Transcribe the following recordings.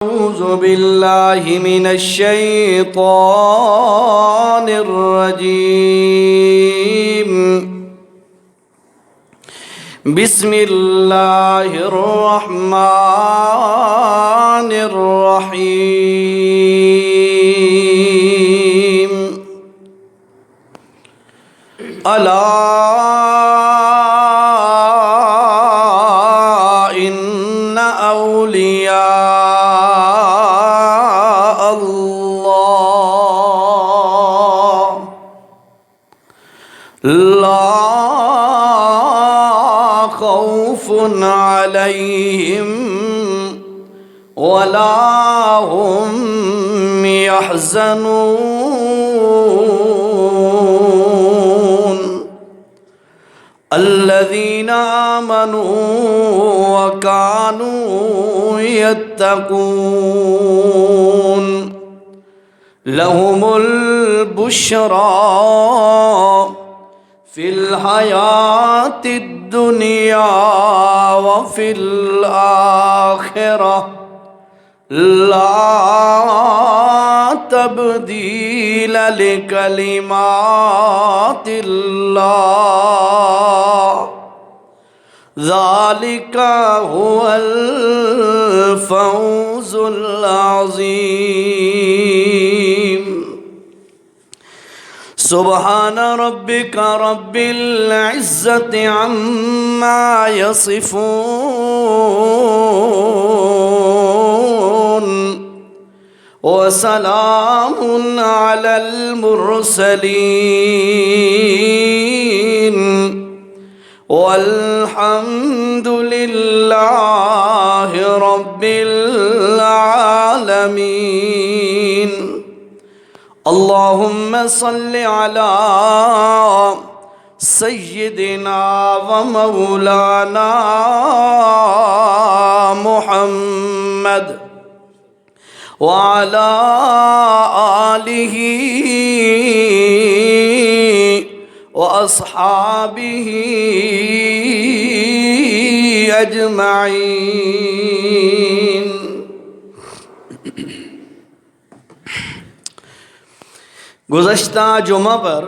أعوذ بالله من الشيطان الرجيم. بسم الله الرحمن الرحيم. ألا إن أولياء الله لا خوف عليهم ولا هم يحزنون الذين آمنوا وكانوا يتقون لهم البشرى في الحياة الدنيا وفي الآخرة لا تبديل لكلمات الله ذلك هو الفوز العظيم. سبحان ربك رب العزة عما يصفون وسلام على المرسلين والحمد لله رب العالمين. اللهم صل على سيدنا ومولانا محمد وعلى آله وأصحابه أجمعين. گزشتہ جمعہ پر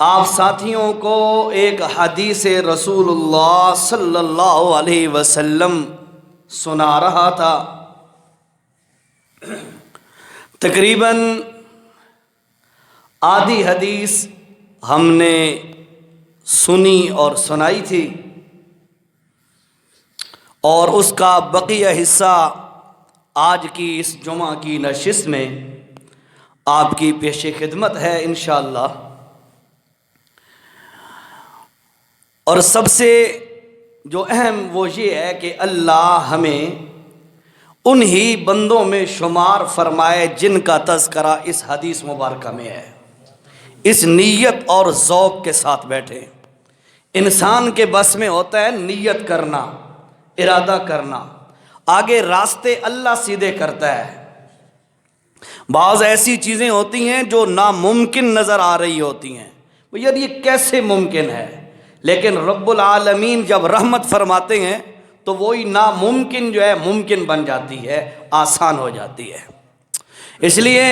آپ ساتھیوں کو ایک حدیث رسول اللہ صلی اللہ علیہ وسلم سنا رہا تھا. تقریباً آدھی حدیث ہم نے سنی اور سنائی تھی اور اس کا بقیہ حصہ آج کی اس جمعہ کی نشست میں آپ کی پیش خدمت ہے انشاءاللہ. اور سب سے جو اہم وہ یہ ہے کہ اللہ ہمیں انہی بندوں میں شمار فرمائے جن کا تذکرہ اس حدیث مبارکہ میں ہے. اس نیت اور ذوق کے ساتھ بیٹھے. انسان کے بس میں ہوتا ہے نیت کرنا، ارادہ کرنا، آگے راستے اللہ سیدھے کرتا ہے. بعض ایسی چیزیں ہوتی ہیں جو ناممکن نظر آ رہی ہوتی ہیں، یار یہ کیسے ممکن ہے، لیکن رب العالمین جب رحمت فرماتے ہیں تو وہی ناممکن جو ہے ممکن بن جاتی ہے، آسان ہو جاتی ہے. اس لیے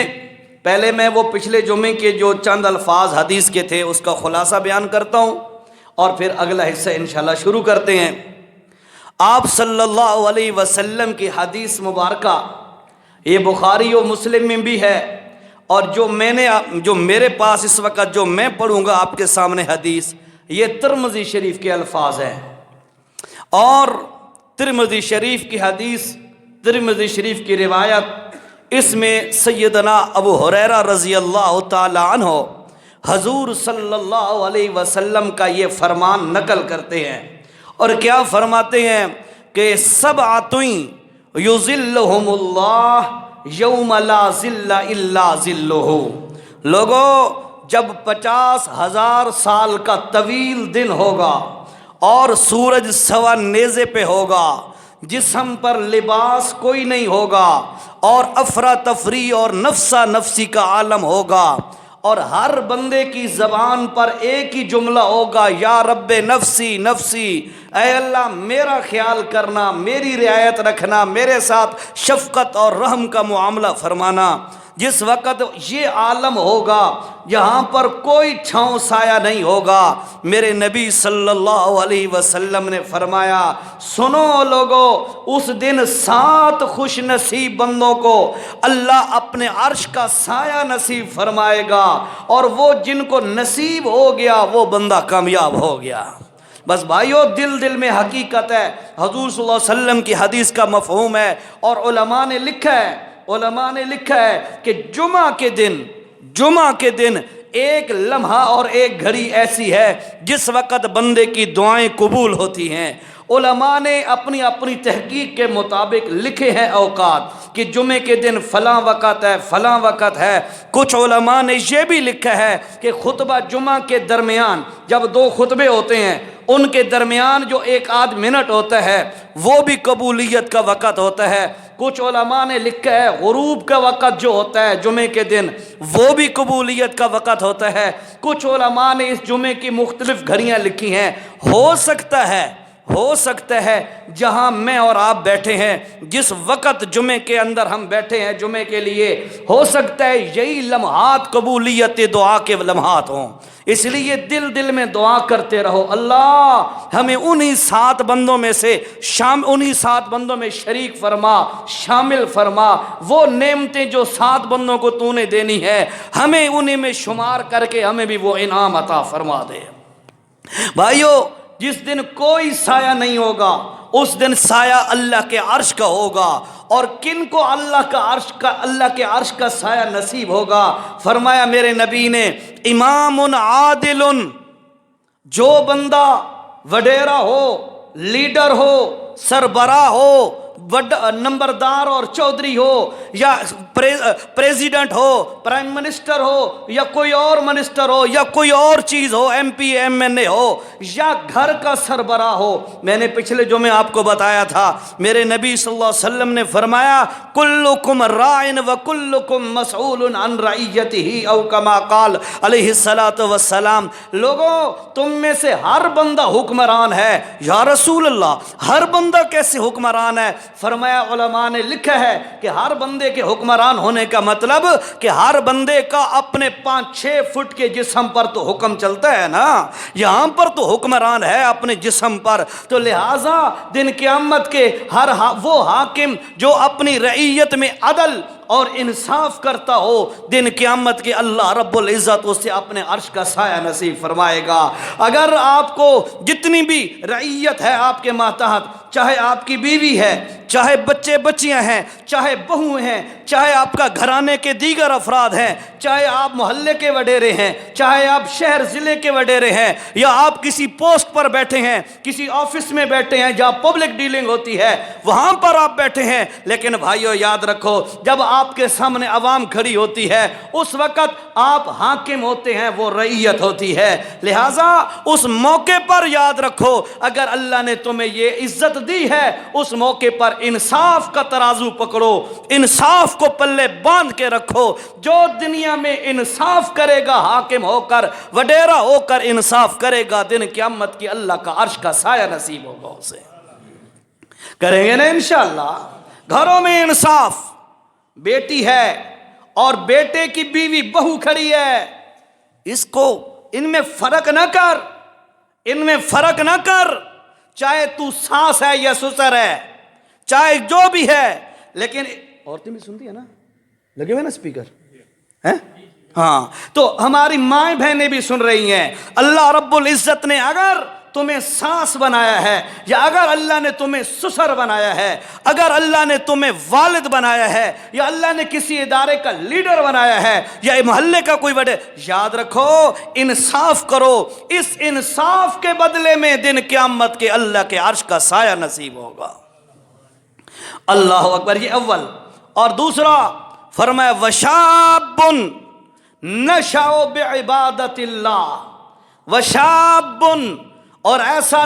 پہلے میں وہ پچھلے جمعے کے جو چند الفاظ حدیث کے تھے اس کا خلاصہ بیان کرتا ہوں اور پھر اگلا حصہ انشاءاللہ شروع کرتے ہیں. آپ صلی اللہ علیہ وسلم کی حدیث مبارکہ یہ بخاری و مسلم میں بھی ہے، اور جو میرے پاس اس وقت جو میں پڑھوں گا آپ کے سامنے حدیث، یہ ترمذی شریف کے الفاظ ہیں. اور ترمذی شریف کی حدیث، ترمذی شریف کی روایت، اس میں سیدنا ابو ہریرہ رضی اللہ تعالی عنہ حضور صلی اللہ علیہ وسلم کا یہ فرمان نقل کرتے ہیں. اور کیا فرماتے ہیں کہ سبعۃ یظلھم اللہ یوم لا ظل الا ظلہ. لوگو جب 50,000 سال کا طویل دن ہوگا اور سورج سوا نیزے پہ ہوگا، جسم پر لباس کوئی نہیں ہوگا اور افراتفری اور نفسا نفسی کا عالم ہوگا اور ہر بندے کی زبان پر ایک ہی جملہ ہوگا، یا رب نفسی نفسی، اے اللہ میرا خیال کرنا، میری رعایت رکھنا، میرے ساتھ شفقت اور رحم کا معاملہ فرمانا۔ جس وقت یہ عالم ہوگا یہاں پر کوئی چھاؤں سایہ نہیں ہوگا، میرے نبی صلی اللہ علیہ وسلم نے فرمایا، سنو لوگو، اس دن 7 خوش نصیب بندوں کو اللہ اپنے عرش کا سایہ نصیب فرمائے گا، اور وہ جن کو نصیب ہو گیا وہ بندہ کامیاب ہو گیا۔ بس بھائیو، دل دل میں حقیقت ہے، حضور صلی اللہ علیہ وسلم کی حدیث کا مفہوم ہے، اور علماء نے لکھا ہے کہ جمعہ کے دن ایک لمحہ اور ایک گھڑی ایسی ہے جس وقت بندے کی دعائیں قبول ہوتی ہیں۔ علماء نے اپنی اپنی تحقیق کے مطابق لکھے ہیں اوقات کہ جمعے کے دن فلاں وقت ہے، فلاں وقت ہے۔ کچھ علماء نے یہ بھی لکھا ہے کہ خطبہ جمعہ کے درمیان جب 2 خطبے ہوتے ہیں ان کے درمیان جو 1 منٹ ہوتا ہے وہ بھی قبولیت کا وقت ہوتا ہے۔ کچھ علماء نے لکھا ہے غروب کا وقت جو ہوتا ہے جمعے کے دن وہ بھی قبولیت کا وقت ہوتا ہے۔ کچھ علماء نے اس جمعے کی مختلف گھڑیاں لکھی ہیں۔ ہو سکتا ہے جہاں میں اور آپ بیٹھے ہیں، جس وقت جمعے کے اندر ہم بیٹھے ہیں جمعے کے لیے، ہو سکتا ہے یہی لمحات قبولیت دعا کے لمحات ہوں۔ اس لیے دل میں دعا کرتے رہو، اللہ ہمیں انہی 7 بندوں میں سے انہی 7 بندوں میں شریک فرما، شامل فرما۔ وہ نعمتیں جو 7 بندوں کو تو نے دینی ہے ہمیں انہی میں شمار کر کے ہمیں بھی وہ انعام عطا فرما دے۔ بھائیو، جس دن کوئی سایہ نہیں ہوگا اس دن سایہ اللہ کے عرش کا ہوگا، اور کن کو اللہ کے عرش کا سایہ نصیب ہوگا؟ فرمایا میرے نبی نے، امام عادل، جو بندہ وڈیرا ہو، لیڈر ہو، سربراہ ہو، نمبردار اور چودھری ہو، یا پریزیڈنٹ ہو، پرائم منسٹر ہو، یا کوئی اور منسٹر ہو، یا کوئی اور چیز ہو، ایم پی ایم این اے ہو، یا گھر کا سربراہ ہو۔ میں نے پچھلے جمعے آپ کو بتایا تھا، میرے نبی صلی اللہ علیہ وسلم نے فرمایا، کلکم راعٍ وکلکم مسئول عن رعیتہ، او کما قال علیہ الصلوۃ والسلام۔ لوگوں، تم میں سے ہر بندہ حکمران ہے۔ یا رسول اللہ، ہر بندہ کیسے حکمران ہے؟ فرمایا علماء نے لکھا ہے کہ ہر بندے کے حکمران ہونے کا مطلب کہ ہر بندے کا اپنے 5-6 فٹ کے جسم پر تو حکم چلتا ہے نا، یہاں پر تو حکمران ہے اپنے جسم پر۔ تو لہٰذا دن قیامت کے وہ حاکم جو اپنی رعیت میں عدل اور انصاف کرتا ہو، دن قیامت کے اللہ رب العزت اسے اپنے عرش کا سایہ نصیب فرمائے گا۔ اگر آپ کو جتنی بھی رعیت ہے آپ کے ماتحت، چاہے آپ کی بیوی ہے، چاہے بچے بچیاں ہیں، چاہے بہو ہیں، چاہے آپ کا گھرانے کے دیگر افراد ہیں، چاہے آپ محلے کے وڈیرے ہیں، چاہے آپ شہر ضلع کے وڈیرے ہیں، یا آپ کسی پوسٹ پر بیٹھے ہیں، کسی آفس میں بیٹھے ہیں جہاں پبلک ڈیلنگ ہوتی ہے وہاں پر آپ بیٹھے ہیں، لیکن بھائیو یاد رکھو، جب آپ کے سامنے عوام کھڑی ہوتی ہے اس وقت آپ حاکم ہوتے ہیں، وہ رعیت ہوتی ہے۔ لہٰذا اس موقع پر یاد رکھو، اگر اللہ نے تمہیں یہ عزت دی ہے اس موقع پر انصاف کا ترازو پکڑو، انصاف کو پلے باندھ کے رکھو۔ جو دنیا میں انصاف کرے گا، حاکم ہو کر، وڈیرا ہو کر انصاف کرے گا، دن قیامت کی اللہ کا عرش کا سایہ نصیب ہوگا اسے۔ کریں گے نا انشاءاللہ؟ گھروں میں انصاف، بیٹی ہے اور بیٹے کی بیوی بہو کھڑی ہے، اس کو ان میں فرق نہ کر، چاہے تو ساس ہے یا سسر ہے، چاہے جو بھی ہے۔ لیکن عورتیں بھی سنتی ہیں نا، لگے ہوئے نا اسپیکر، ہاں، تو ہماری مائیں بہنیں بھی سن رہی ہیں۔ اللہ رب العزت نے اگر تمہیں ساس بنایا ہے، یا اگر اللہ نے تمہیں سسر بنایا ہے، اگر اللہ نے تمہیں والد بنایا ہے، یا اللہ نے کسی ادارے کا لیڈر بنایا ہے، یا محلے کا کوئی بڑے، یاد رکھو انصاف کرو، اس انصاف کے بدلے میں دن قیامت کے اللہ کے عرش کا سایہ نصیب ہوگا۔ اللہ اکبر، یہ اول۔ اور دوسرا فرمایا وشاب نشأ بعبادت اللہ، وشاب، اور ایسا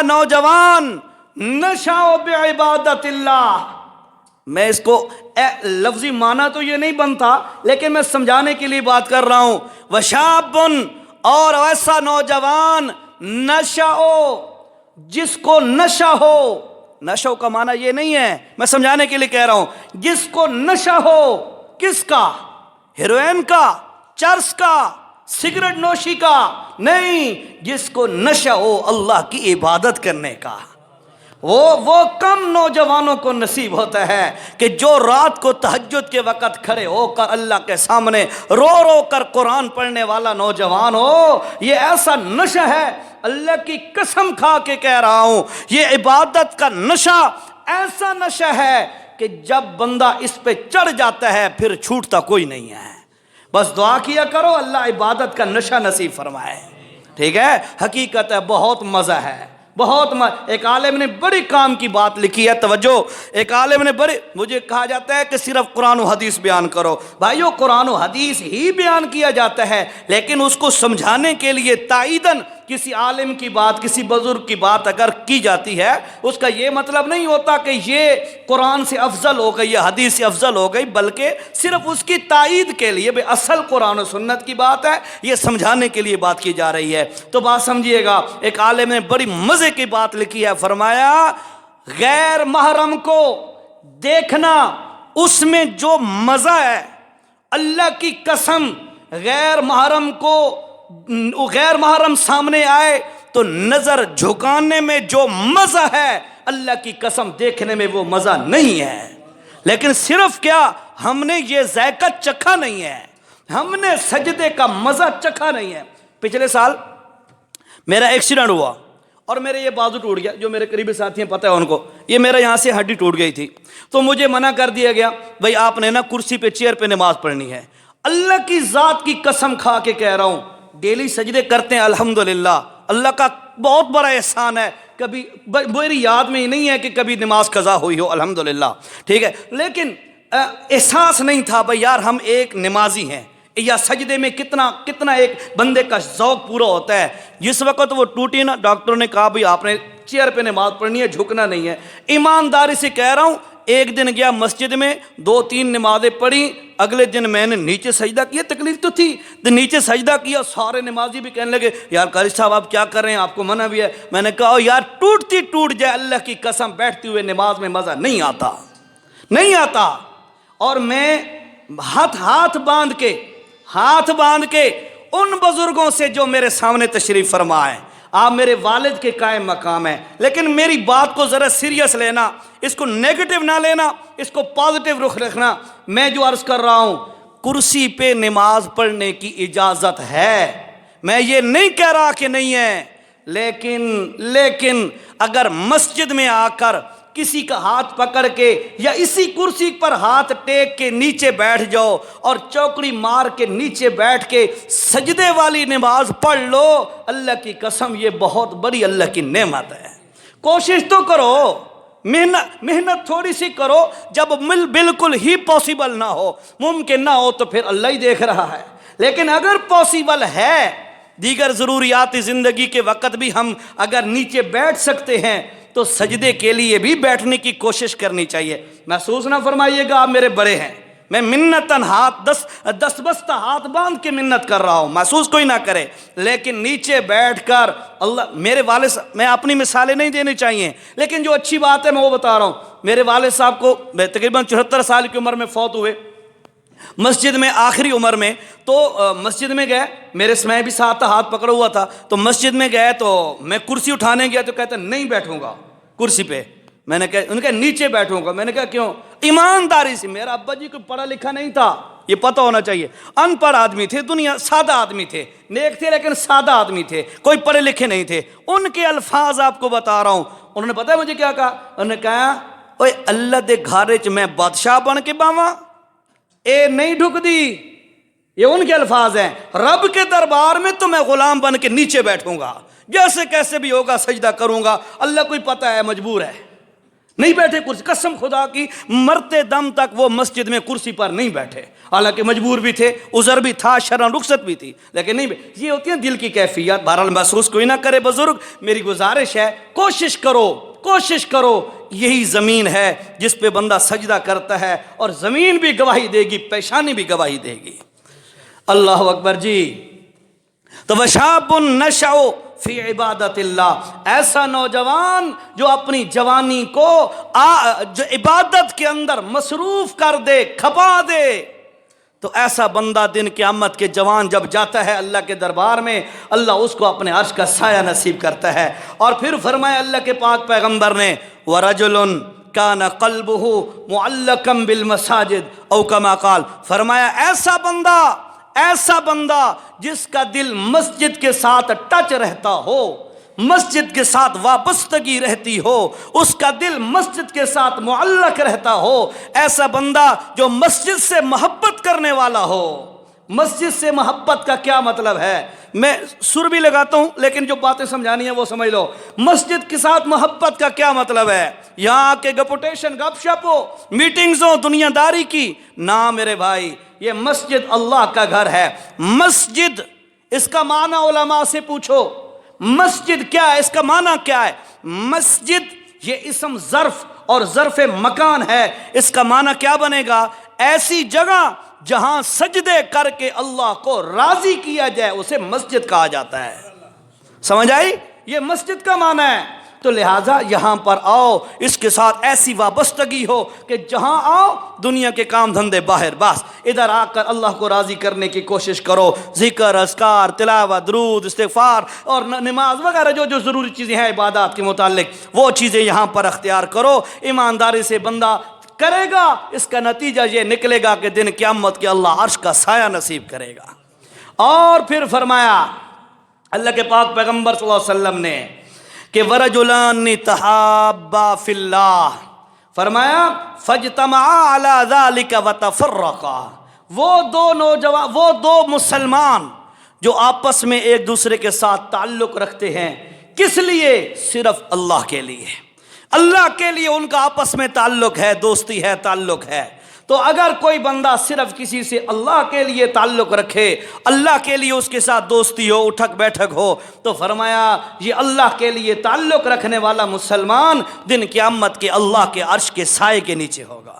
نوجوان نشأ بعبادت اللہ، میں اس کو لفظی معنی تو یہ نہیں بنتا، لیکن میں سمجھانے کے لیے بات کر رہا ہوں. وشابن، اور ایسا نوجوان، نشأو، جس کو نشہ ہو. نشہ کا معنی یہ نہیں ہے، میں سمجھانے کے لیے کہہ رہا ہوں، جس کو نشہ ہو. کس کا؟ ہیروئن کا، چرس کا، سگریٹ نوشی کا نہیں، جس کو نشہ ہو اللہ کی عبادت کرنے کا. وہ کم نوجوانوں کو نصیب ہوتا ہے کہ جو رات کو تہجد کے وقت کھڑے ہو کر اللہ کے سامنے رو رو کر قرآن پڑھنے والا نوجوان ہو. یہ ایسا نشہ ہے، اللہ کی قسم کھا کے کہہ رہا ہوں، یہ عبادت کا نشہ ایسا نشہ ہے کہ جب بندہ اس پہ چڑھ جاتا ہے پھر چھوٹتا کوئی نہیں ہے. بس دعا کیا کرو اللہ عبادت کا نشہ نصیب فرمائے. ٹھیک ہے، حقیقت ہے بہت مزہ ہے، بہت ایک عالم نے بڑی کام کی بات لکھی ہے، توجہ. ایک عالم نے مجھے کہا جاتا ہے کہ صرف قرآن و حدیث بیان کرو. بھائیو قرآن و حدیث ہی بیان کیا جاتا ہے، لیکن اس کو سمجھانے کے لیے تائیدن کسی عالم کی بات، کسی بزرگ کی بات اگر کی جاتی ہے، اس کا یہ مطلب نہیں ہوتا کہ یہ قرآن سے افضل ہو گئی یا حدیث سے افضل ہو گئی، بلکہ صرف اس کی تائید کے لیے اصل قرآن و سنت کی بات ہے، یہ سمجھانے کے لیے بات کی جا رہی ہے. تو بات سمجھیے گا، ایک عالم نے بڑی مزے کی بات لکھی ہے، فرمایا غیر محرم کو دیکھنا اس میں جو مزہ ہے، اللہ کی قسم، غیر محرم سامنے آئے تو نظر جھکانے میں جو مزہ ہے، اللہ کی قسم دیکھنے میں وہ مزہ نہیں ہے. لیکن صرف کیا ہم نے یہ ذائقہ چکھا نہیں ہے، ہم نے سجدے کا مزہ چکھا نہیں ہے. پچھلے سال میرا ایکسیڈنٹ ہوا اور میرے یہ بازو ٹوٹ گیا. جو میرے قریبی ساتھی ہیں پتہ ہے ان کو، یہ میرا یہاں سے ہڈی ٹوٹ گئی تھی. تو مجھے منع کر دیا گیا، بھائی آپ نے نا کرسی پہ، چیئر پہ نماز پڑھنی ہے. اللہ کی ذات کی قسم کھا کے کہہ رہا ہوں، ڈیلی سجدے کرتے ہیں الحمدللہ، اللہ کا بہت بڑا احسان ہے. کبھی میری یاد میں ہی نہیں ہے کہ کبھی نماز قضا ہوئی ہو، الحمدللہ. ٹھیک ہے، لیکن احساس نہیں تھا بھائی یار ہم ایک نمازی ہیں، یا سجدے میں کتنا ایک بندے کا ذوق پورا ہوتا ہے. جس وقت وہ ٹوٹی نا، ڈاکٹر نے کہا بھئی آپ نے چیئر پہ نماز پڑھنی ہے، جھکنا نہیں ہے. ایمانداری سے کہہ رہا ہوں، ایک دن گیا مسجد میں، 2-3 نمازیں پڑھی. اگلے دن میں نے نیچے سجدہ کیا، تکلیف تو تھی تو نیچے سجدہ کیا. سارے نمازی بھی کہنے لگے یار قاری صاحب آپ کیا کر رہے ہیں، آپ کو منع بھی ہے. میں نے کہا یار ٹوٹتی ٹوٹ جائے، اللہ کی قسم بیٹھتے ہوئے نماز میں مزہ نہیں آتا. اور میں ہاتھ باندھ کے ان بزرگوں سے جو میرے سامنے تشریف فرما ہے، آپ میرے والد کے قائم مقام ہیں، لیکن میری بات کو ذرا سیریس لینا، اس کو نیگیٹو نہ لینا، اس کو پازیٹیو رخ رکھنا. میں جو عرض کر رہا ہوں، کرسی پہ نماز پڑھنے کی اجازت ہے، میں یہ نہیں کہہ رہا کہ نہیں ہے، لیکن اگر مسجد میں آ کر کسی کا ہاتھ پکڑ کے یا اسی کرسی پر ہاتھ ٹیک کے نیچے بیٹھ جاؤ اور چوکڑی مار کے نیچے بیٹھ کے سجدے والی نماز پڑھ لو، اللہ کی قسم یہ بہت بڑی اللہ کی نعمت ہے. کوشش تو کرو، محنت تھوڑی سی کرو. جب بالکل ہی پاسبل نہ ہو، ممکن نہ ہو، تو پھر اللہ ہی دیکھ رہا ہے. لیکن اگر پاسبل ہے، دیگر ضروریات زندگی کے وقت بھی ہم اگر نیچے بیٹھ سکتے ہیں تو سجدے کے لیے بھی بیٹھنے کی کوشش کرنی چاہیے. محسوس نہ فرمائیے گا آپ میرے بڑے ہیں، میں منتاً دست بستہ ہاتھ باندھ کے منت کر رہا ہوں، محسوس کوئی نہ کرے. لیکن نیچے بیٹھ کر اللہ، میرے والد صاحب، میں اپنی مثالیں نہیں دینی چاہیے، لیکن جو اچھی بات ہے میں وہ بتا رہا ہوں. میرے والد صاحب کو تقریباً 74 سال کی عمر میں فوت ہوئے، مسجد میں آخری عمر میں. تو مسجد میں گئے، میرے سمے بھی ساتھ تھا، ہاتھ پکڑا ہوا تھا. تو مسجد میں گئے تو میں کرسی اٹھانے گیا تو کہتے نہیں بیٹھوں گا کرسی پہ. میں نے کہا، ان کے نیچے بیٹھوں گا. میں نے کہا کیوں؟ ایمانداری سے، میرا ابا جی کوئی پڑھا لکھا نہیں تھا، یہ پتہ ہونا چاہیے، ان پڑھ آدمی تھے، دنیا سادہ آدمی تھے، نیک تھے لیکن سادہ آدمی تھے، کوئی پڑھے لکھے نہیں تھے. ان کے الفاظ آپ کو بتا رہا ہوں. انہوں نے پتہ ہے مجھے کیا کہا؟ انہوں نے کہا اوے اللہ دے گھر چ میں بادشاہ بن کے باواں، اے نہیں ڈھک دی. یہ ان کے الفاظ ہیں، رب کے دربار میں تو میں غلام بن کے نیچے بیٹھوں گا، جیسے کیسے بھی ہوگا سجدہ کروں گا. اللہ کوئی پتہ ہے مجبور ہے، نہیں بیٹھے کرسی. قسم خدا کی مرتے دم تک وہ مسجد میں کرسی پر نہیں بیٹھے، حالانکہ مجبور بھی تھے، عذر بھی تھا، شرعاً رخصت بھی تھی، لیکن نہیں. یہ ہوتی ہیں دل کی کیفیت. بہرحال محسوس کوئی نہ کرے. بزرگ، میری گزارش ہے کوشش کرو کوشش کرو یہی زمین ہے جس پہ بندہ سجدہ کرتا ہے، اور زمین بھی گواہی دے گی، پیشانی بھی گواہی دے گی۔ اللہ اکبر جی۔ تو وشاب نشأ فی عبادت اللہ، ایسا نوجوان جو اپنی جوانی کو جو عبادت کے اندر مصروف کر دے، کھپا دے، تو ایسا بندہ دن قیامت کے جوان جب جاتا ہے اللہ کے دربار میں، اللہ اس کو اپنے عرش کا سایہ نصیب کرتا ہے۔ اور پھر فرمایا اللہ کے پاک پیغمبر نے، وَرَجُلٌ كَانَ قَلْبُهُ مُعَلَّقًا بِالْمَسَاجِدِ او کما قال، فرمایا ایسا بندہ جس کا دل مسجد کے ساتھ ٹچ رہتا ہو، مسجد کے ساتھ وابستگی رہتی ہو، اس کا دل مسجد کے ساتھ معلق رہتا ہو، ایسا بندہ جو مسجد سے محبت کرنے والا ہو۔ مسجد سے محبت کا کیا مطلب ہے؟ میں سر بھی لگاتا ہوں لیکن جو باتیں سمجھانی ہیں وہ سمجھ لو۔ مسجد کے ساتھ محبت کا کیا مطلب ہے؟ یہاں کے گپوٹیشن، گپ شپ ہو، میٹنگز ہو دنیا داری کی، نہ میرے بھائی، یہ مسجد اللہ کا گھر ہے۔ مسجد، اس کا معنی علماء سے پوچھو، مسجد کیا ہے، اس کا معنی کیا ہے؟ مسجد یہ اسم ظرف اور ظرف مکان ہے۔ اس کا معنی کیا بنے گا؟ ایسی جگہ جہاں سجدے کر کے اللہ کو راضی کیا جائے، اسے مسجد کہا جاتا ہے۔ سمجھ آئی؟ یہ مسجد کا معنی ہے۔ تو لہٰذا یہاں پر آؤ، اس کے ساتھ ایسی وابستگی ہو کہ جہاں آؤ دنیا کے کام دھندے باہر، بس ادھر آ کر اللہ کو راضی کرنے کی کوشش کرو۔ ذکر، اذکار، تلاوت، درود، استغفار اور نماز وغیرہ جو ضروری چیزیں ہیں عبادات کے متعلق، وہ چیزیں یہاں پر اختیار کرو۔ ایمانداری سے بندہ کرے گا، اس کا نتیجہ یہ نکلے گا کہ دن قیامت کے اللہ عرش کا سایہ نصیب کرے گا۔ اور پھر فرمایا اللہ کے پاک پیغمبر صلی اللہ علیہ وسلم نے کہ وَرَجُلَانِ تَحَابَّا فِي اللَّهِ، فرمایا فَاجْتَمَعَا عَلَى ذَلِكَ وَتَفَرَّقَا، وہ دو مسلمان جو آپس میں ایک دوسرے کے ساتھ تعلق رکھتے ہیں، کس لیے؟ صرف اللہ کے لیے، اللہ کے لیے ان کا آپس میں تعلق ہے، دوستی ہے، تعلق ہے۔ تو اگر کوئی بندہ صرف کسی سے اللہ کے لیے تعلق رکھے، اللہ کے لیے اس کے ساتھ دوستی ہو، اٹھک بیٹھک ہو، تو فرمایا یہ اللہ کے لیے تعلق رکھنے والا مسلمان دن قیامت کے اللہ کے عرش کے سائے کے نیچے ہوگا۔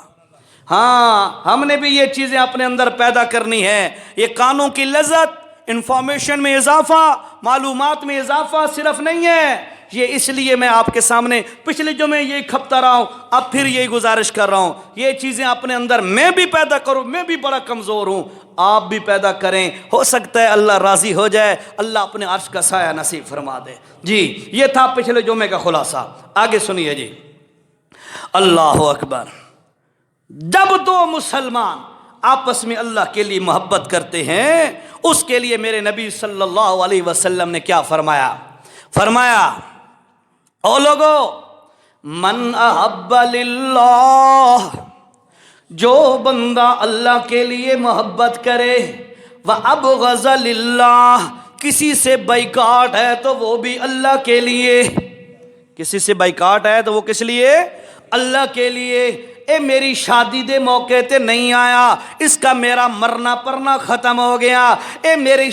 ہاں، ہم نے بھی یہ چیزیں اپنے اندر پیدا کرنی ہے۔ یہ کانوں کی لذت، انفارمیشن میں اضافہ، معلومات میں اضافہ صرف نہیں ہے، یہ اس لیے میں آپ کے سامنے پچھلے جو میں یہی کھپتا رہا ہوں، اب پھر یہی گزارش کر رہا ہوں، یہ چیزیں اپنے اندر میں بھی پیدا کروں۔ میں بھی بڑا کمزور ہوں، آپ بھی پیدا کریں، ہو سکتا ہے اللہ راضی ہو جائے، اللہ اپنے عرش کا سایہ نصیب فرما دے۔ جی، یہ تھا پچھلے جمعے کا خلاصہ۔ آگے سنیے جی، اللہ اکبر۔ جب دو مسلمان آپس میں اللہ کے لیے محبت کرتے ہیں، اس کے لیے میرے نبی صلی اللہ علیہ وسلم نے کیا فرمایا؟ فرمایا او لوگو، من احب للہ، جو بندہ اللہ کے لیے محبت کرے، وابغض للہ، کسی سے بائیکاٹ ہے تو وہ بھی اللہ کے لیے، کسی سے بائیکاٹ ہے تو وہ کس لیے؟ اللہ کے لیے۔ اے میری شادی دے موقع تے نہیں آیا، اس کا میرا مرنا پرنا ختم ہو گیا، اے میری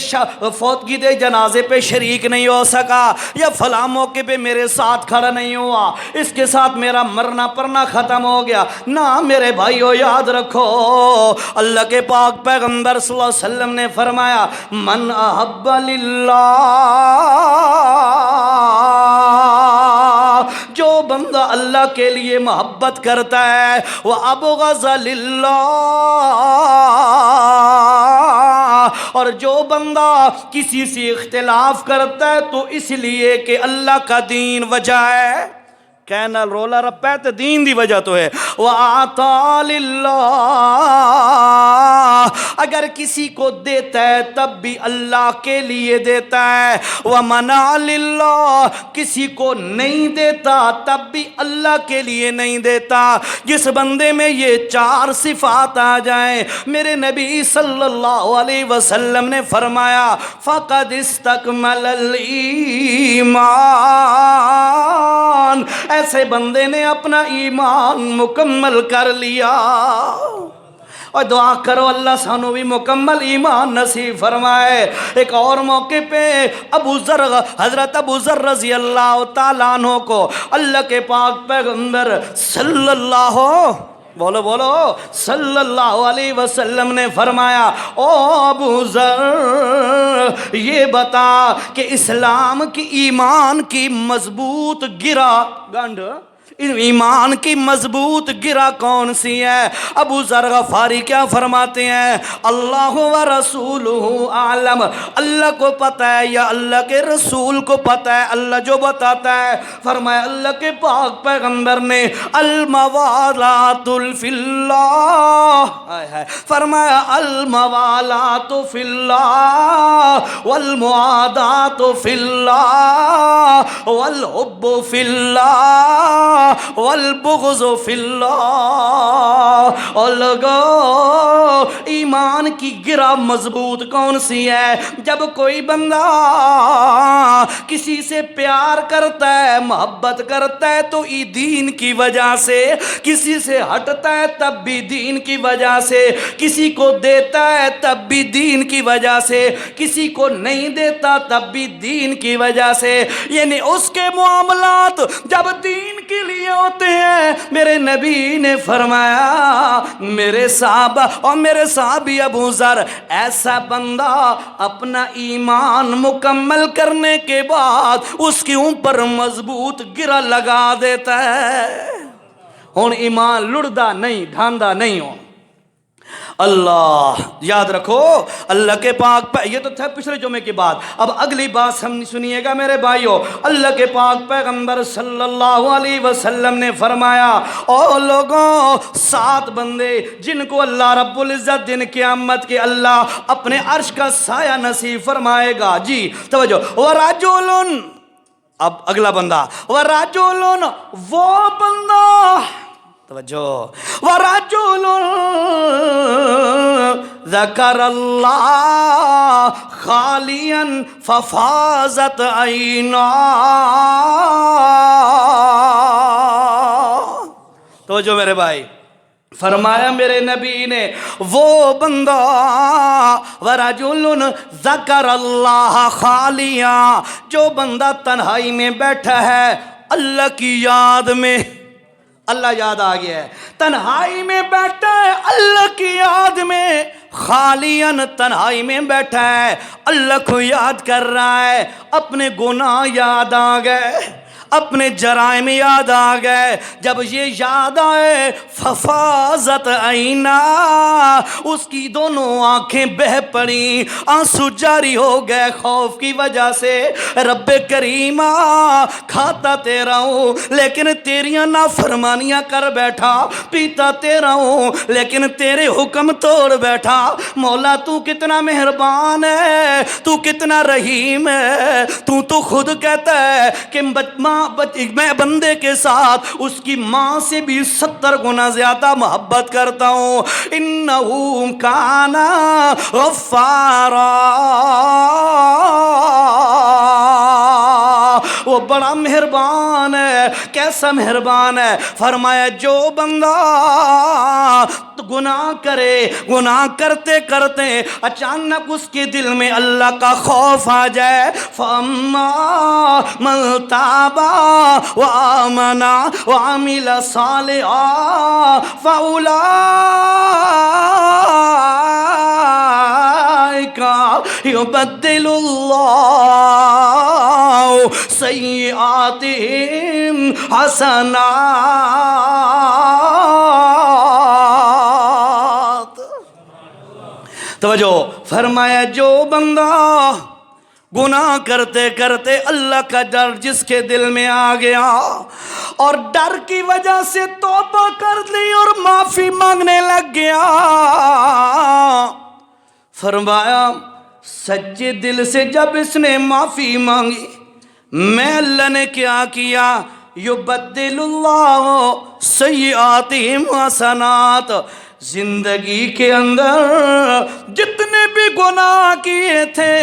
فوتگی دے جنازے پہ شریک نہیں ہو سکا، یا فلاں موقع پہ میرے ساتھ کھڑا نہیں ہوا، اس کے ساتھ میرا مرنا پرنا ختم ہو گیا۔ نہ میرے بھائیو، یاد رکھو اللہ کے پاک پیغمبر صلی اللہ علیہ وسلم نے فرمایا، من احب للہ، جو بندہ اللہ کے لیے محبت کرتا ہے، وَأَبْغَضَ لِلَّهِ، اور جو بندہ کسی سے اختلاف کرتا ہے تو اس لیے کہ اللہ کا دین وجہ ہے، کہنا رولا رپا ہے تو دین دی وجہ تو ہے۔ وَآتَى لِلَّهِ، اگر کسی کو دیتا ہے تب بھی اللہ کے لیے دیتا ہے۔ وَمَنَعَ لِلَّهِ، کسی کو نہیں دیتا تب بھی اللہ کے لیے نہیں دیتا۔ جس بندے میں یہ چار صفات آ جائیں، میرے نبی صلی اللہ علیہ وسلم نے فرمایا، فَقَدْ اسْتَكْمَلَ الْإِيمَانَ، ایسے بندے نے اپنا ایمان مکمل کر لیا۔ اور دعا کرو اللہ سانو بھی مکمل ایمان نصیب فرمائے۔ ایک اور موقع پہ حضرت ابو ذر رضی اللہ تعالیٰ عنہ کو اللہ کے پاک پیغمبر صلی اللہ بولو بولو صلی اللہ علیہ وسلم نے فرمایا، او ابو ذر یہ بتا کہ اسلام کی ایمان کی مضبوط گرہ گنڈ ایمان کی مضبوط گرہ کون سی ہے؟ ابو ذر غفاری کیا فرماتے ہیں؟ اللہ و رسولہ عالم، اللہ کو پتہ ہے یا اللہ کے رسول کو پتہ ہے، اللہ جو بتاتا ہے۔ فرمایا اللہ کے پاک پیغمبر نے الموالات فی اللہ، فرمایا الموالات فی اللہ والمعادات فی اللہ والحب فی اللہ والبغض فی اللہ۔ اور لوگو ایمان کی گرہ مضبوط کون سی ہے؟ جب کوئی بندہ کسی سے پیار کرتا ہے، محبت کرتا ہے تو دین کی وجہ سے، کسی سے ہٹتا ہے تب بھی دین کی وجہ سے، کسی کو دیتا ہے تب بھی دین کی وجہ سے، کسی کو نہیں دیتا تب بھی دین کی وجہ سے، یعنی اس کے معاملات جب دین کے لیے ہوتے ہیں۔ میرے نبی نے فرمایا میرے صحابہ اور میرے صحابی ابو ذر، ایسا بندہ اپنا ایمان مکمل کرنے کے بعد اس کے اوپر مضبوط گرہ لگا دیتا ہے، ہن ایمان لڑدا نہیں ڈھاندا نہیں ہو۔ اللہ یاد رکھو، اللہ کے پاک یہ تو تھا پچھلے جمعے کی بات۔ اب اگلی بات سنیے گا میرے بھائیو، اللہ کے پاک پیغمبر صلی اللہ علیہ وسلم نے فرمایا، او لوگوں 7 بندے جن کو اللہ رب العزت دن قیامت کے اللہ اپنے عرش کا سایہ نصیب فرمائے گا۔ جی توجہ، وَرَجُلٌ، اب اگلا بندہ، وَرَجُلٌ، وہ بندہ، توجہ، وَرَجُلٌ ذَكَرَ اللَّهَ خَالِيًا فَفَاضَتْ عَيْنَاهُ۔ توجہ میرے بھائی، فرمایا میرے نبی نے وہ بندہ، وَرَجُلٌ ذَكَرَ اللَّهَ خَالِيًا، جو بندہ تنہائی میں بیٹھا ہے اللہ کی یاد میں، اللہ یاد آ گیا ہے، تنہائی میں بیٹھا ہے اللہ کی یاد میں، خالیاً تنہائی میں بیٹھا ہے اللہ کو یاد کر رہا ہے، اپنے گناہ یاد آ گئے، اپنے جرائم یاد آ گئے، جب یہ یاد آئے ففاضت عینا، اس کی دونوں آنکھیں بہہ پڑیں، آنسو جاری ہو گئے خوف کی وجہ سے۔ رب کریمہ کھاتا تیرا ہوں لیکن تیریاں نافرمانیاں کر بیٹھا، پیتا تیرا ہوں لیکن تیرے حکم توڑ بیٹھا، مولا تو کتنا مہربان ہے، تو کتنا رحیم ہے، تو خود کہتا ہے کہ میں بندے کے ساتھ اس کی ماں سے بھی 70 گنا زیادہ محبت کرتا ہوں، انہو کانا غفارا، وہ بڑا مہربان ہے۔ کیسا مہربان ہے؟ فرمایا جو بندہ گناہ کرے، گناہ کرتے کرتے اچانک اس کے دل میں اللہ کا خوف آ جائے، فَأَمَّا مَن تَابَ وَآمَنَ وَعَمِلَ صَالِحًا فَأُولَٰئِكَ يُبَدِّلُ اللَّهُ سَيِّئَاتِهِمْ حسنات۔ توجہ، فرمایا جو بندہ گناہ کرتے کرتے اللہ کا ڈر جس کے دل میں آ گیا اور ڈر کی وجہ سے توبہ کر لی اور معافی مانگنے لگ گیا، فرمایا سچے دل سے جب اس نے معافی مانگی، میں اللہ نے کیا کیا، یبدل اللہ سیئاتہم حسنات، زندگی کے اندر جتنے بھی گناہ کیے تھے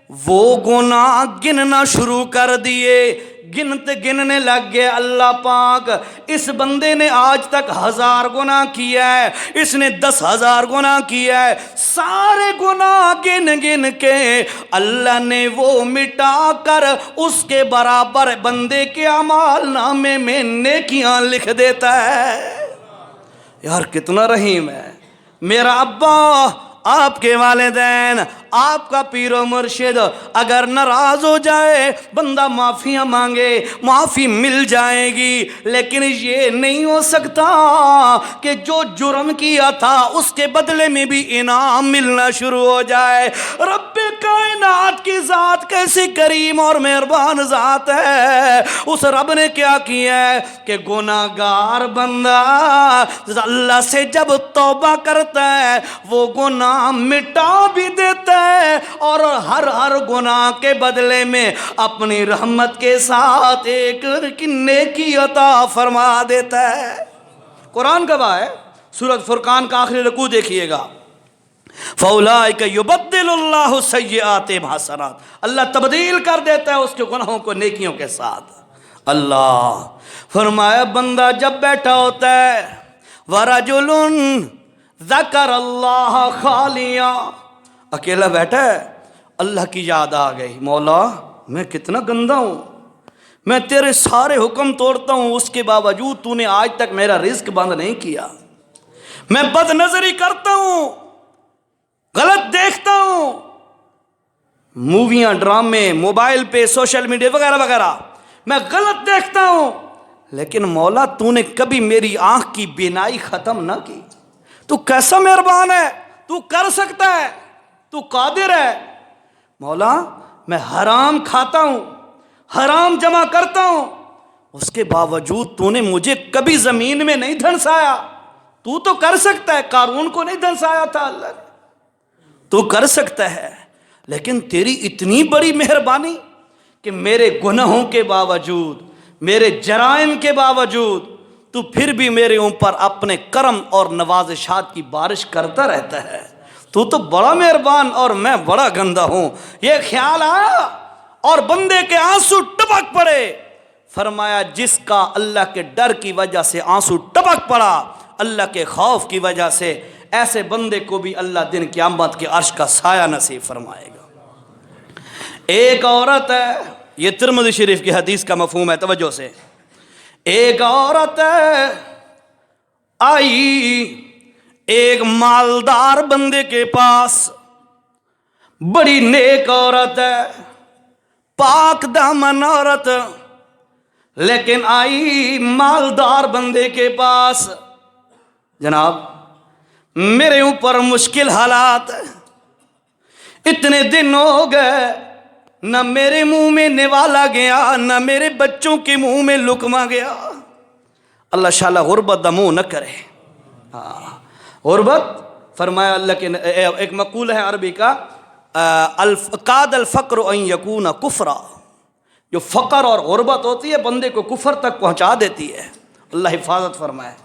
وہ گناہ گننا شروع کر دیے، گننے لگ گئے اللہ پاک اس بندے نے آج تک 1000 گناہ کیا ہے، اس نے 10,000 گناہ کیا ہے، سارے گناہ گن گن کے اللہ نے وہ مٹا کر اس کے برابر بندے کے اعمال نامے میں نیکیاں لکھ دیتا ہے۔ یار کتنا رحیم ہے میرا ابا، آپ کے والدین، آپ کا پیر و مرشد اگر ناراض ہو جائے بندہ معافیاں مانگے معافی مل جائے گی، لیکن یہ نہیں ہو سکتا کہ جو جرم کیا تھا اس کے بدلے میں بھی انعام ملنا شروع ہو جائے۔ رب کائنات کی ذات کیسی کریم اور مہربان ذات ہے، اس رب نے کیا کیا ہے کہ گناہ گار بندہ اللہ سے جب توبہ کرتا ہے وہ گناہ مٹا بھی دیتا ہے اور ہر گناہ کے بدلے میں اپنی رحمت کے ساتھ ایک نیکی عطا فرما دیتا ہے۔ قرآن گواہ ہے، سورۃ فرقان کا آخری رکوع دیکھیے گا، فَأُولَٰئِكَ يُبَدِّلُ اللَّهُ سَيِّئَاتِهِمْ حَسَنَاتٍ، اللہ تبدیل کر دیتا ہے اس کے گناہوں کو نیکیوں کے ساتھ۔ اللہ فرمایا بندہ جب بیٹھا ہوتا ہے وَرَجُلٌ ذکر اللہ خالیا، اکیلا بیٹھا ہے، اللہ کی یاد آ گئی، مولا میں کتنا گندا ہوں، میں تیرے سارے حکم توڑتا ہوں، اس کے باوجود تو نے آج تک میرا رزق بند نہیں کیا، میں بد نظری کرتا ہوں، غلط دیکھتا ہوں، موویاں ڈرامے موبائل پہ سوشل میڈیا وغیرہ وغیرہ میں غلط دیکھتا ہوں، لیکن مولا تو نے کبھی میری آنکھ کی بینائی ختم نہ کی، تو کیسا مہربان ہے، تو کر سکتا ہے، تو قادر ہے۔ مولا میں حرام کھاتا ہوں، حرام جمع کرتا ہوں، اس کے باوجود تو نے مجھے کبھی زمین میں نہیں دھنسایا، تو تو کر سکتا ہے، قارون کو نہیں دھنسایا تھا اللہ نے، تو کر سکتا ہے، لیکن تیری اتنی بڑی مہربانی کہ میرے گناہوں کے باوجود، میرے جرائم کے باوجود تو پھر بھی میرے اوپر اپنے کرم اور نوازشات کی بارش کرتا رہتا ہے، تو بڑا مہربان اور میں بڑا گندا ہوں۔ یہ خیال آیا اور بندے کے آنسو ٹپک پڑے، فرمایا جس کا اللہ کے ڈر کی وجہ سے آنسو ٹپک پڑا، اللہ کے خوف کی وجہ سے، ایسے بندے کو بھی اللہ دن قیامت کے عرش کا سایہ نصیب فرمائے گا۔ ایک عورت ہے، یہ ترمذی شریف کی حدیث کا مفہوم ہے، توجہ سے، ایک عورت آئی ایک مالدار بندے کے پاس، بڑی نیک عورت ہے، پاک دامن عورت، لیکن آئی مالدار بندے کے پاس، جناب میرے اوپر مشکل حالات، اتنے دن ہو گئے نہ میرے منہ میں نوالا گیا نہ میرے بچوں کے منہ میں لقمہ گیا، اللہ شاءاللہ غربت دا منہ نہ کرے۔ غربت فرمایا اللہ کے ایک مقول ہے عربی کا، قاد الفقر ان یکون کفرا، جو فقر اور غربت ہوتی ہے بندے کو کفر تک پہنچا دیتی ہے، اللہ حفاظت فرمائے۔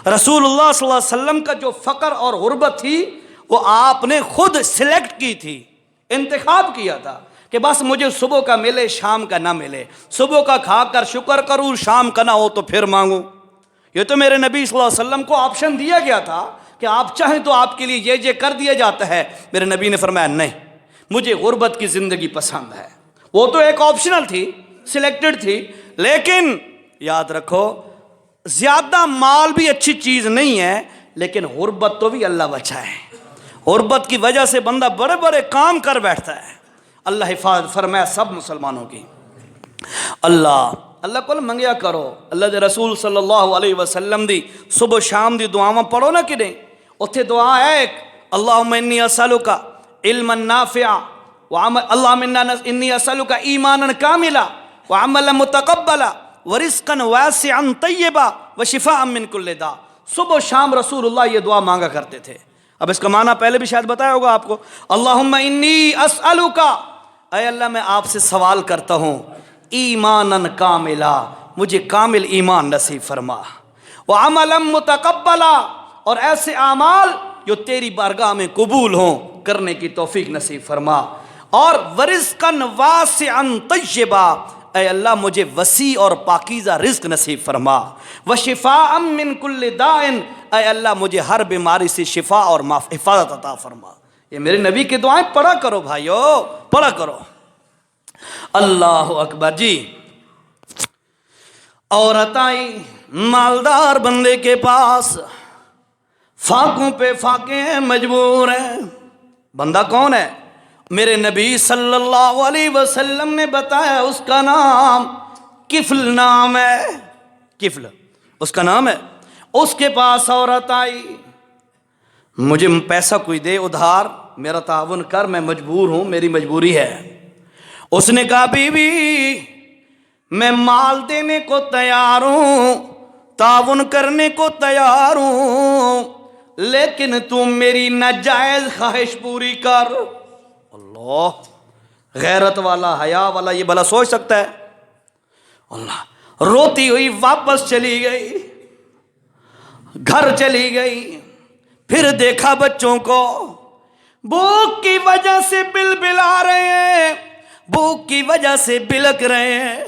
رسول اللہ صلی اللہ علیہ وسلم کا جو فقر اور غربت تھی وہ آپ نے خود سلیکٹ کی تھی، انتخاب کیا تھا کہ بس مجھے صبح کا ملے شام کا نہ ملے، صبح کا کھا کر شکر کروں شام کا نہ ہو تو پھر مانگوں۔ یہ تو میرے نبی صلی اللہ علیہ وسلم کو آپشن دیا گیا تھا کہ آپ چاہیں تو آپ کے لیے یہ کر دیا جاتا ہے، میرے نبی نے فرمایا نہیں، مجھے غربت کی زندگی پسند ہے۔ وہ تو ایک آپشنل تھی، سلیکٹڈ تھی، لیکن یاد رکھو زیادہ مال بھی اچھی چیز نہیں ہے، لیکن غربت تو بھی اللہ بچائے، غربت کی وجہ سے بندہ بڑے بڑے کام کر بیٹھتا ہے، اللہ حفاظت فرمائے سب مسلمانوں کی۔ اللہ کو منگیا کرو، اللہ دے رسول صلی اللہ علیہ وسلم دی صبح شام دی دعاواں پڑھو نا کہ نہیں، اتھے دعا ہے ایک، اللہم انی اسألک علما نافعا اللہم انی اسألک ایمانا کاملا وعملا متقبلا ورزقا واسعا طیبا وشفاء من کل داء۔ صبح و شام رسول اللہ یہ دعا مانگا کرتے تھے۔ اب اس کا معنی پہلے بھی شاید بتایا ہوگا آپ کو، اللہم انی اسألک، اے اللہ میں آپ سے سوال کرتا ہوں، ایمانا کاملا، مجھے کامل ایمان نصیب فرما، وعملا متقبلا، اور ایسے اعمال جو تیری بارگاہ میں قبول ہوں کرنے کی توفیق نصیب فرما، اور ورزقا واسعا طیبا، اے اللہ مجھے وسیع اور پاکیزہ رزق نصیب فرما، وشفاء من کل داء، اے اللہ مجھے ہر بیماری سے شفا اور حفاظت عطا فرما۔ یہ میرے نبی کی دعائیں پڑھا کرو بھائیو، پڑھا کرو۔ اللہ اکبر جی۔ عورت آئی مالدار بندے کے پاس، فاقوں پہ فاقے ہیں، مجبور ہیں۔ بندہ کون ہے؟ میرے نبی صلی اللہ علیہ وسلم نے بتایا اس کا نام کفل نام ہے، کفل اس کا نام ہے۔ اس کے پاس عورت آئی، مجھے پیسہ کوئی دے ادھار، میرا تعاون کر، میں مجبور ہوں، میری مجبوری ہے۔ اس نے کہا بی بی میں مال دینے کو تیار ہوں، تعاون کرنے کو تیار ہوں، لیکن تم میری ناجائز خواہش پوری کر۔ اللہ، غیرت والا، حیا والا یہ بھلا سوچ سکتا ہے؟ اللہ، روتی ہوئی واپس چلی گئی، گھر چلی گئی۔ پھر دیکھا بچوں کو بھوک کی وجہ سے بلبلا رہے ہیں، بھوک کی وجہ سے بلک رہے ہیں۔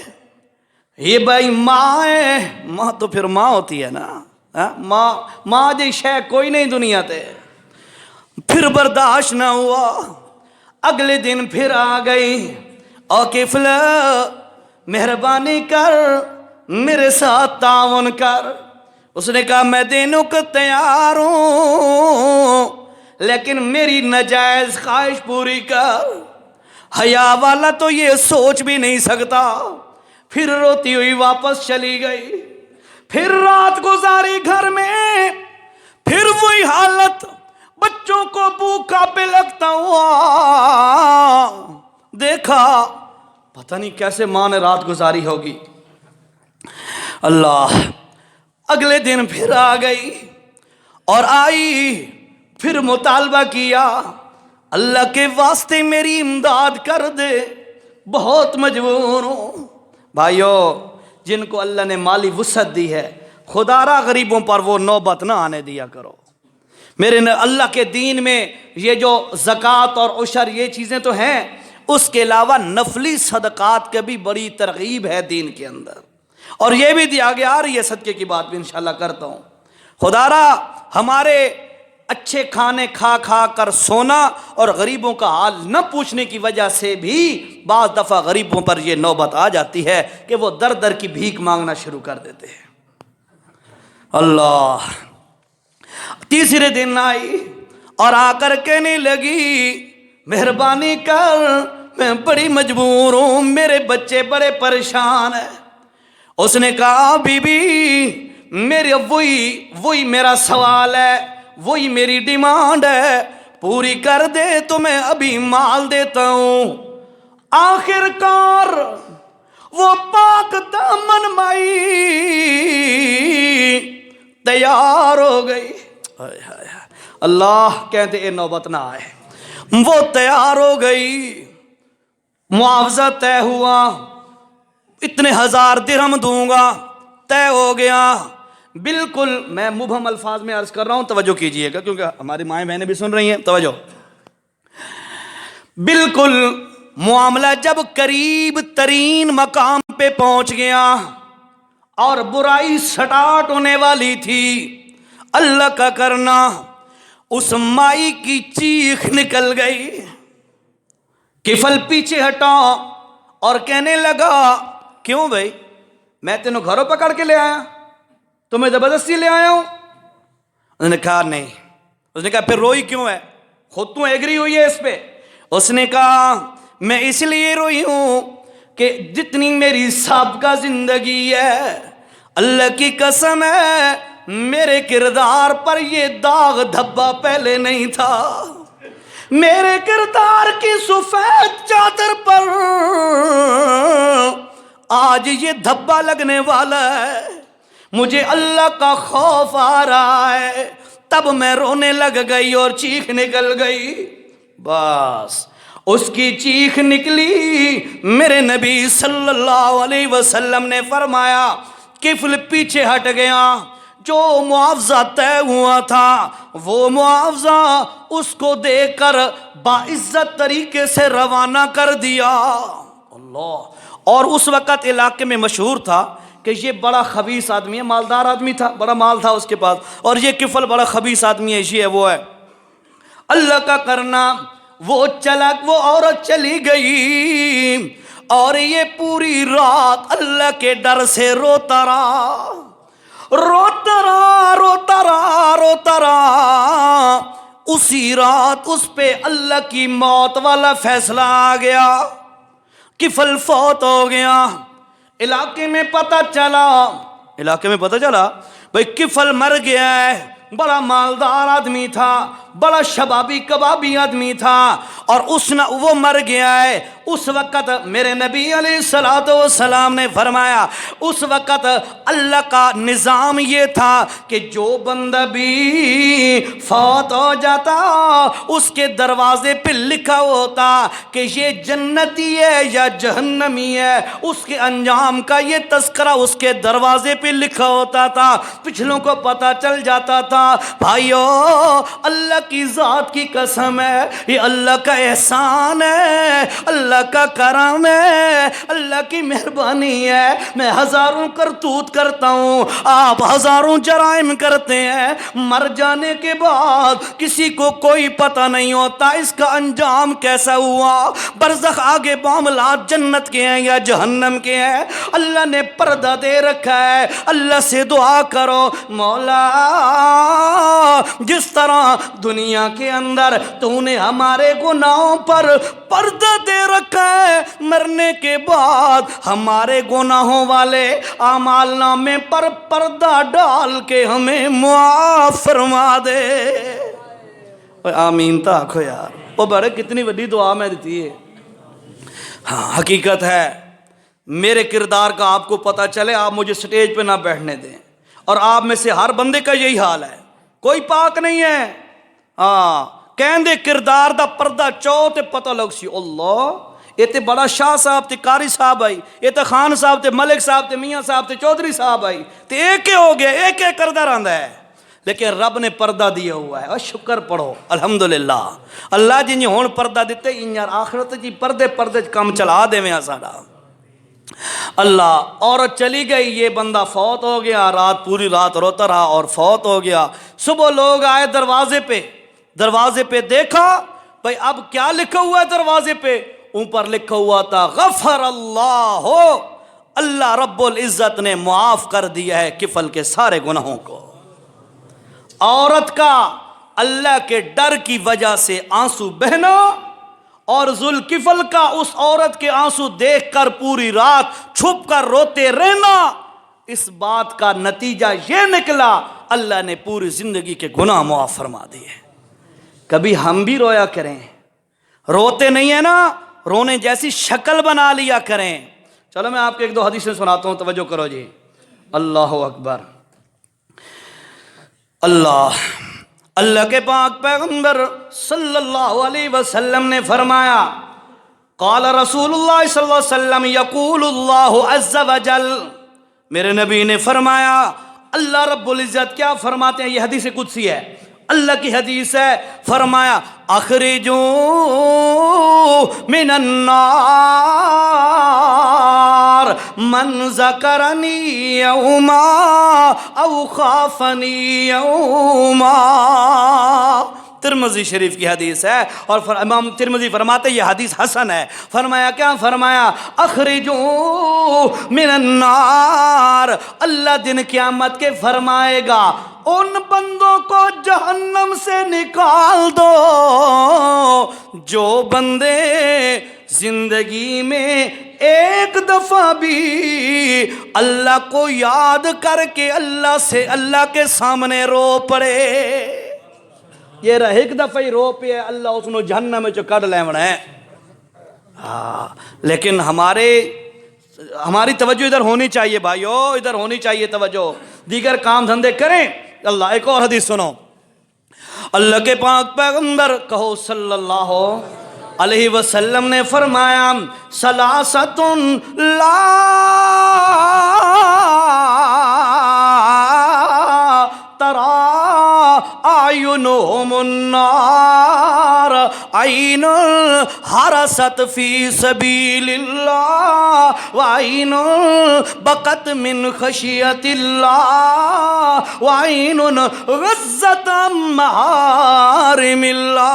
یہ بھائی ماں ہے، ماں تو پھر ماں ہوتی ہے نا، ماں جی شے کوئی نہیں دنیا تے۔ پھر برداشت نہ ہوا، اگلے دن پھر آ گئی، او کفل مہربانی کر میرے ساتھ تعاون کر۔ اس نے کہا میں دینے کو تیار ہوں، لیکن میری ناجائز خواہش پوری کر۔ حیا والا تو یہ سوچ بھی نہیں سکتا۔ پھر روتی ہوئی واپس چلی گئی، پھر رات گزاری گھر میں، پھر وہی حالت، بچوں کو بھوکا پہ لگتا ہوا۔ دیکھا پتہ نہیں کیسے ماں نے رات گزاری ہوگی۔ اللہ، اگلے دن پھر آ گئی، اور آئی پھر مطالبہ کیا، اللہ کے واسطے میری امداد کر دے، بہت مجبور ہوں۔ بھائیو، جن کو اللہ نے مالی وسعت دی ہے، خدا را غریبوں پر وہ نوبت نہ آنے دیا کرو۔ میرے اللہ کے دین میں یہ جو زکوٰۃ اور عشر یہ چیزیں تو ہیں، اس کے علاوہ نفلی صدقات کے بھی بڑی ترغیب ہے دین کے اندر، اور یہ بھی دیا گیا۔ آ رہی ہے صدقے کی بات بھی انشاءاللہ کرتا ہوں۔ خدا را ہمارے اچھے کھانے کھا کھا کر سونا اور غریبوں کا حال نہ پوچھنے کی وجہ سے بھی بعض دفعہ غریبوں پر یہ نوبت آ جاتی ہے کہ وہ در در کی بھیک مانگنا شروع کر دیتے ہیں۔ اللہ، تیسرے دن آئی اور آ کر کہنے لگی مہربانی کر، میں بڑی مجبور ہوں، میرے بچے بڑے پریشان ہیں۔ اس نے کہا بی بی میرے وہی میرا سوال ہے، وہی میری ڈیمانڈ ہے، پوری کر دے تو میں ابھی مال دیتا ہوں۔ آخر کار وہ پاک دامن مائی تیار ہو گئی۔ اللہ کہتے اے نوبت نہ آئے، وہ تیار ہو گئی، معاوضہ طے ہوا، اتنے 1000 درہم دوں گا، طے ہو گیا۔ بالکل میں مبہم الفاظ میں عرض کر رہا ہوں، توجہ کیجئے گا کیونکہ ہماری مائیں بہنیں بھی سن رہی ہیں، توجہ۔ بالکل معاملہ جب قریب ترین مقام پہ پہنچ گیا اور برائی سٹارٹ ہونے والی تھی، اللہ کا کرنا، اس مائی کی چیخ نکل گئی۔ کفل پیچھے ہٹا اور کہنے لگا کیوں بھائی، میں تینوں گھروں پکڑ کے لے آیا، تمہیں زبردستی لے آیا ہوں؟ اس نے کہا نہیں۔ اس نے کہا پھر روئی کیوں ہے، خود تو ایگری ہوئی ہے اس پہ؟ اس نے کہا میں اس لیے روئی ہوں کہ جتنی میری سابقہ زندگی ہے، اللہ کی قسم ہے میرے کردار پر یہ داغ دھبا پہلے نہیں تھا، میرے کردار کی سفید چادر پر آج یہ دھبا لگنے والا ہے، مجھے اللہ کا خوف آ رہا ہے۔ تب میں رونے لگ گئی اور چیخ نکل گئی۔ بس اس کی چیخ نکلی، میرے نبی صلی اللہ علیہ وسلم نے فرمایا کفل پیچھے ہٹ گیا، جو معاوضہ طے ہوا تھا وہ معاوضہ اس کو دے کر باعزت طریقے سے روانہ کر دیا۔ اللہ، اور اس وقت علاقے میں مشہور تھا کہ یہ بڑا خبیث آدمی ہے، مالدار آدمی تھا، بڑا مال تھا اس کے پاس، اور یہ کفل بڑا خبیث آدمی ہے، یہ ہے وہ ہے۔ اللہ کا کرنا، وہ عورت چلی گئی اور یہ پوری رات اللہ کے ڈر سے روتا رہا، روتا رہا، روتا رہا، روتا رہا۔ اسی رات اس پہ اللہ کی موت والا فیصلہ آ گیا، کفل فوت ہو گیا۔ علاقے میں پتہ چلا بھئی کفل مر گیا ہے، بڑا مالدار آدمی تھا، بڑا شبابی کبابی آدمی تھا، اور وہ مر گیا ہے۔ اس وقت میرے نبی علیہ السلام نے فرمایا، اس وقت اللہ کا نظام یہ تھا کہ جو بندہ بھی فوت ہو جاتا اس کے دروازے پہ لکھا ہوتا کہ یہ جنتی ہے یا جہنمی ہے، اس کے انجام کا یہ تذکرہ اس کے دروازے پہ لکھا ہوتا تھا، پچھلوں کو پتہ چل جاتا تھا۔ بھائیو، اللہ کی ذات کی قسم ہے، یہ اللہ کا احسان ہے، اللہ کا کرم ہے، اللہ کی مہربانی ہے۔ میں ہزاروں کرتوت کرتا ہوں، آپ ہزاروں جرائم کرتے ہیں، مر جانے کے بعد کسی کو کوئی پتہ نہیں ہوتا اس کا انجام کیسا ہوا، برزخ آگے معاملات جنت کے ہیں یا جہنم کے ہیں، اللہ نے پردہ دے رکھا ہے۔ اللہ سے دعا کرو، مولا جس طرح دنیا کے اندر تو نے ہمارے گناہوں پر پردہ دے رکھا ہے، مرنے کے بعد ہمارے گناہوں والے اعمال نامے پر پردہ ڈال کے ہمیں معاف فرما دے۔ آمین تاکھو یار، وہ بڑے کتنی بڑی دعا میں دیتی ہے۔ ہاں، حقیقت ہے، میرے کردار کا آپ کو پتہ چلے، آپ مجھے سٹیج پہ نہ بیٹھنے دیں، اور آپ میں سے ہر بندے کا یہی حال ہے، کوئی پاک نہیں ہے۔ ہاں، کہندے کردار دا پردہ چو تے پتہ لگ سی، اللہ یہ تے بڑا شاہ صاحب تے قاری صاحب آئی، یہ تے خان صاحب تے ملک صاحب تے میاں صاحب تے چودھری صاحب آئی، تے ایک ہو گیا، ایک کردہ رہندا ہے، لیکن رب نے پردہ دیا ہوا ہے، اور شکر پڑھو الحمدللہ۔ اللہ جی نے ہون پردہ دیتے، انجار آخرت جی پردے کام چلا دے میں ساڑا۔ اللہ، عورت چلی گئی، یہ بندہ فوت ہو گیا، پوری رات روتا رہا اور فوت ہو گیا۔ صبح لوگ آئے دروازے پہ دیکھا، بھئی اب کیا لکھا ہوا ہے دروازے پہ؟ اوپر لکھا ہوا تھا غفر اللہ ہو، اللہ رب العزت نے معاف کر دیا ہے کفل کے سارے گناہوں کو۔ عورت کا اللہ کے ڈر کی وجہ سے آنسو بہنا اور ذوالکفل کا اس عورت کے آنسو دیکھ کر پوری رات چھپ کر روتے رہنا، اس بات کا نتیجہ یہ نکلا اللہ نے پوری زندگی کے گناہ معاف فرما دیے۔ کبھی ہم بھی رویا کریں، روتے نہیں ہیں نا، رونے جیسی شکل بنا لیا کریں۔ چلو میں آپ کو ایک دو حدیثیں سناتا ہوں، توجہ کرو جی۔ اللہ اکبر۔ اللہ کے پاک پیغمبر صلی اللہ علیہ وسلم نے فرمایا، قال رسول اللہ صلی اللہ علیہ وسلم یقول اللہ عز وجل، میرے نبی نے فرمایا، اللہ رب العزت کیا فرماتے ہیں، یہ حدیث قدسی ہے، اللہ کی حدیث ہے، فرمایا اخرجوا من النار من ذکرنی یوما او خافنی یوما۔ ترمذی شریف کی حدیث ہے، اور امام ترمذی فرماتے یہ حدیث حسن ہے۔ فرمایا کیا؟ فرمایا اخرجوا من النار، اللہ دن قیامت کے فرمائے گا ان بندوں کو جہنم سے نکال دو جو بندے زندگی میں ایک دفعہ بھی اللہ کو یاد کر کے اللہ کے سامنے رو پڑے۔ یہ رہ ایک دفعہ ہی رو پہ اللہ اس نے جہنم میں کڈ لیونا ہے۔ لیکن ہماری توجہ ادھر ہونی چاہیے بھائیو، ادھر ہونی چاہیے توجہ، دیگر کام دھندے کریں۔ اللہ، ایک اور حدیث سنو، اللہ کے پاک پیغمبر کہو صلی اللہ علیہ وسلم نے فرمایا ثلاثۃ لا ترى اعینہم النار عین حرست فی سبیل اللہ وعین بقت من خشیت اللہ وعین غزت محارم اللہ۔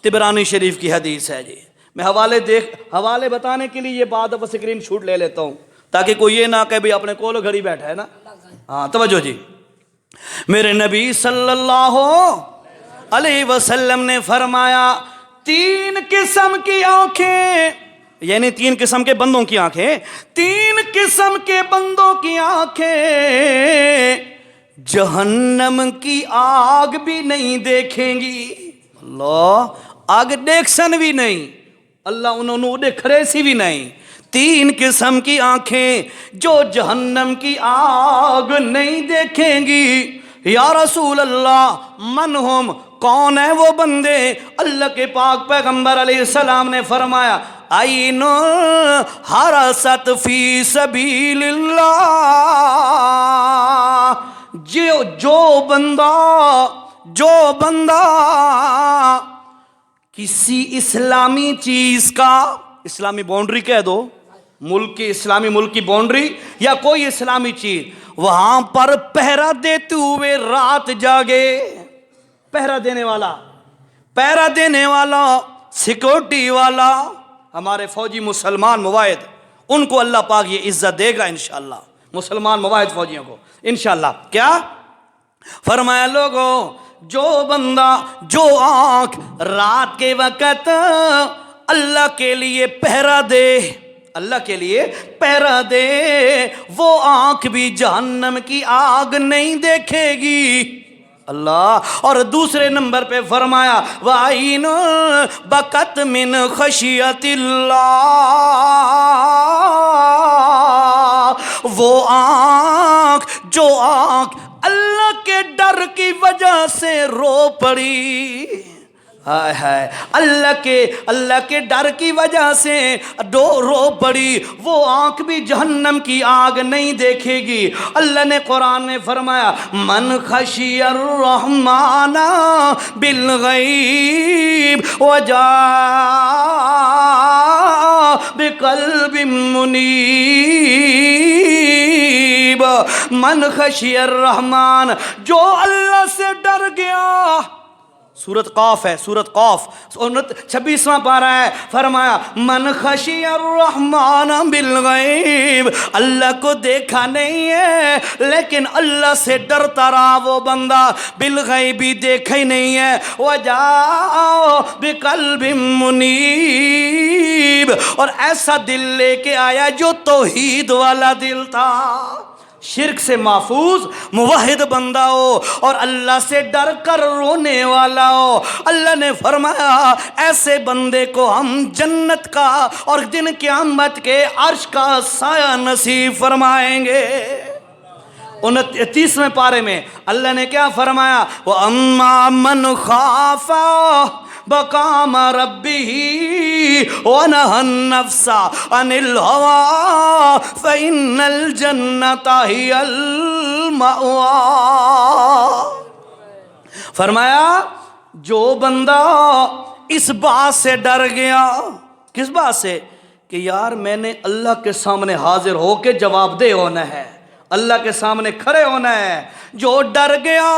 طبرانی شریف کی حدیث ہے جی۔ میں حوالے بتانے کے لیے یہ بات اب اسکرین شوٹ لے لیتا ہوں تاکہ کوئی یہ نہ کہ بھی اپنے کولو گھڑی بیٹھا ہے نا۔ ہاں توجہ جی، میرے نبی صلی اللہ علیہ وسلم نے فرمایا 3 قسم کی آنکھیں، یعنی 3 قسم کے بندوں کی آنکھیں، 3 قسم کے بندوں کی آنکھیں جہنم کی آگ بھی نہیں دیکھیں گی۔ اللہ، آگ دیکھ سن بھی نہیں، اللہ انہوں نے دیکھرے سی بھی نہیں۔ 3 قسم کی آنکھیں جو جہنم کی آگ نہیں دیکھیں گی۔ یا رسول اللہ من ہم، کون ہے وہ بندے؟ اللہ کے پاک پیغمبر علیہ السلام نے فرمایا عین حرست فی سبیل اللہ، جو بندہ کسی اسلامی چیز کا، اسلامی باؤنڈری کہہ دو، ملک کی اسلامی ملک کی باؤنڈری یا کوئی اسلامی چیز، وہاں پر پہرا دیتے ہوئے رات جاگے، پہرا دینے والا سیکورٹی والا، ہمارے فوجی مسلمان مواحد، ان کو اللہ پاک یہ عزت دے گا انشاءاللہ، مسلمان مواحد فوجیوں کو انشاءاللہ۔ کیا فرمایا لوگوں؟ جو بندہ، جو آنکھ رات کے وقت اللہ کے لیے پہرا دے، اللہ کے لیے پہرا دے، وہ آنکھ بھی جہنم کی آگ نہیں دیکھے گی۔ اللہ، اور دوسرے نمبر پہ فرمایا وَعَيْنٌ بَكَتْ مِنْ خَشْيَةِ اللَّهِ، وہ آنکھ، جو آنکھ اللہ کے ڈر کی وجہ سے رو پڑی، ہائے ہائے، اللہ کے ڈر کی وجہ سے رو پڑی، وہ آنکھ بھی جہنم کی آگ نہیں دیکھے گی۔ اللہ نے قرآن میں فرمایا من خشی الرحمن بالغیب وجاء بقلب منیب، من خشی الرحمن، جو اللہ سے ڈر گیا۔ سورت قاف ہے، سورت قاف 26واں پارہ ہے، فرمایا من خشی الرحمن بالغیب، اللہ کو دیکھا نہیں ہے لیکن اللہ سے ڈرتا رہا وہ بندہ، بالغیبی دیکھا ہی نہیں ہے، وجاء بقلب منیب، اور ایسا دل لے کے آیا جو توحید والا دل تھا، شرک سے محفوظ موحد بندہ ہو اور اللہ سے ڈر کر رونے والا ہو۔ اللہ نے فرمایا ایسے بندے کو ہم جنت کا اور دن قیامت کے عرش کا سایہ نصیب فرمائیں گے۔ 29ویں پارے میں اللہ نے کیا فرمایا؟ وَأَمَّا مَنْ خَافَ مقام ربه ونهى النفس عن الهوى فإن الجنة هي المأوى، فرمایا جو بندہ اس بات سے ڈر گیا، کس بات سے؟ کہ یار میں نے اللہ کے سامنے حاضر ہو کے جواب دہ ہونا ہے، اللہ کے سامنے کھڑے ہونا ہے، جو ڈر گیا،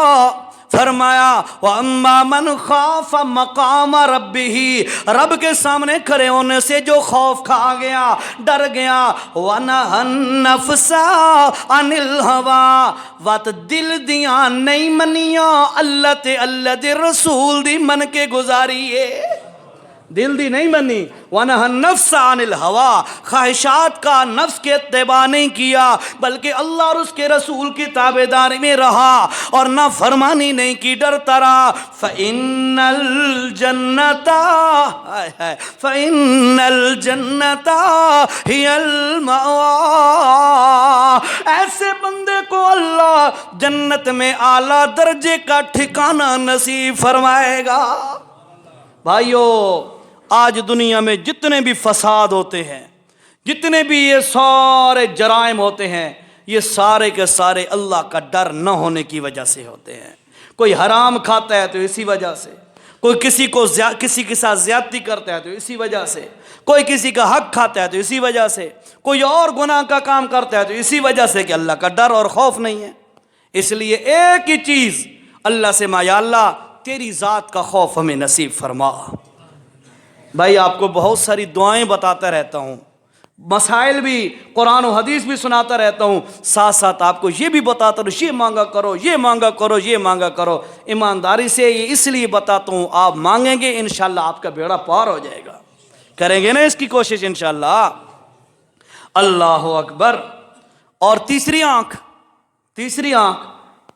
فرمایا وَأَمَّا مَنْ خَافَ مَقَامَ رَبِّهِ، رب کے سامنے کھڑے ہونے سے جو خوف کھا گیا، ڈر گیا، وَنَهَى النَّفْسَ عَنِ الْهَوَىٰ، وات دل دیاں نہیں منیاں اللہ تے اللہ دے رسول دی من کے گزاریے، دل دی نہیں منی، وَنَهَى النَّفْسَ عَنِ الْهَوَىٰ، خواہشات کا نفس کے اتباع نہیں کیا بلکہ اللہ اور اس کے رسول کی تابعداری میں رہا اور نہ فرمانی نہیں کی، ڈرتا رہا، فَإِنَّ الْجَنَّةَ هِيَ الْمَأْوَىٰ، ایسے بندے کو اللہ جنت میں اعلیٰ درجے کا ٹھکانہ نصیب فرمائے گا۔ بھائیو، آج دنیا میں جتنے بھی فساد ہوتے ہیں، جتنے بھی یہ سارے جرائم ہوتے ہیں، یہ سارے کے سارے اللہ کا ڈر نہ ہونے کی وجہ سے ہوتے ہیں۔ کوئی حرام کھاتا ہے تو اسی وجہ سے، کوئی کسی کے ساتھ زیادتی کرتا ہے تو اسی وجہ سے، کوئی کسی کا حق کھاتا ہے تو اسی وجہ سے، کوئی اور گناہ کا کام کرتا ہے تو اسی وجہ سے کہ اللہ کا ڈر اور خوف نہیں ہے۔ اس لیے ایک ہی چیز اللہ سے یا اللہ تیری ذات کا خوف ہمیں نصیب فرما۔ بھائی آپ کو بہت ساری دعائیں بتاتا رہتا ہوں، مسائل بھی، قرآن و حدیث بھی سناتا رہتا ہوں، ساتھ ساتھ آپ کو یہ بھی بتاتا ہوں یہ مانگا کرو، یہ مانگا کرو، یہ مانگا کرو۔ ایمانداری سے یہ اس لیے بتاتا ہوں، آپ مانگیں گے انشاءاللہ آپ کا بیڑا پار ہو جائے گا، کریں گے نا اس کی کوشش انشاءاللہ۔ اللہ اکبر۔ اور تیسری آنکھ،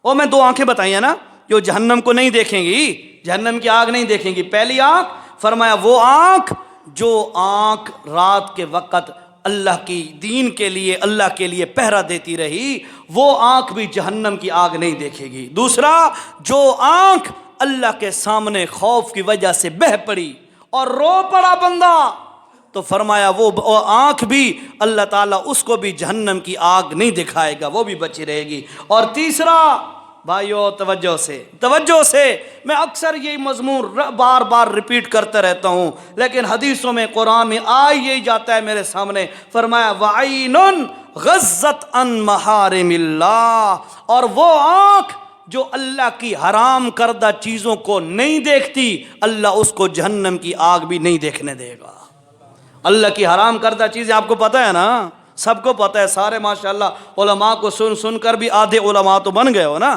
اور میں 2 آنکھیں بتائی ہیں نا جو جہنم کو نہیں دیکھیں گی، جہنم کی آگ نہیں دیکھیں گی۔ پہلی آنکھ فرمایا وہ آنکھ جو آنکھ رات کے وقت اللہ کی دین کے لیے، اللہ کے لیے پہرا دیتی رہی، وہ آنکھ بھی جہنم کی آگ نہیں دیکھے گی۔ دوسرا، جو آنکھ اللہ کے سامنے خوف کی وجہ سے بہہ پڑی اور رو پڑا بندہ، تو فرمایا وہ آنکھ بھی اللہ تعالیٰ اس کو بھی جہنم کی آگ نہیں دکھائے گا، وہ بھی بچی رہے گی۔ اور تیسرا، بھائیو توجہ سے میں اکثر یہی مضمون بار بار ریپیٹ کرتا رہتا ہوں، لیکن حدیثوں میں، قرآن میں آ یہی جاتا ہے میرے سامنے۔ فرمایا وَعَيْنٌ غَزَّتْ عَنْ مَحَارِمِ اللَّهِ، اور وہ آنکھ جو اللہ کی حرام کردہ چیزوں کو نہیں دیکھتی، اللہ اس کو جہنم کی آگ بھی نہیں دیکھنے دے گا۔ اللہ کی حرام کردہ چیزیں آپ کو پتہ ہے نا، سب کو پتہ ہے، سارے ماشاءاللہ علماء کو سن کر بھی آدھے علماء تو بن گئے ہو نا۔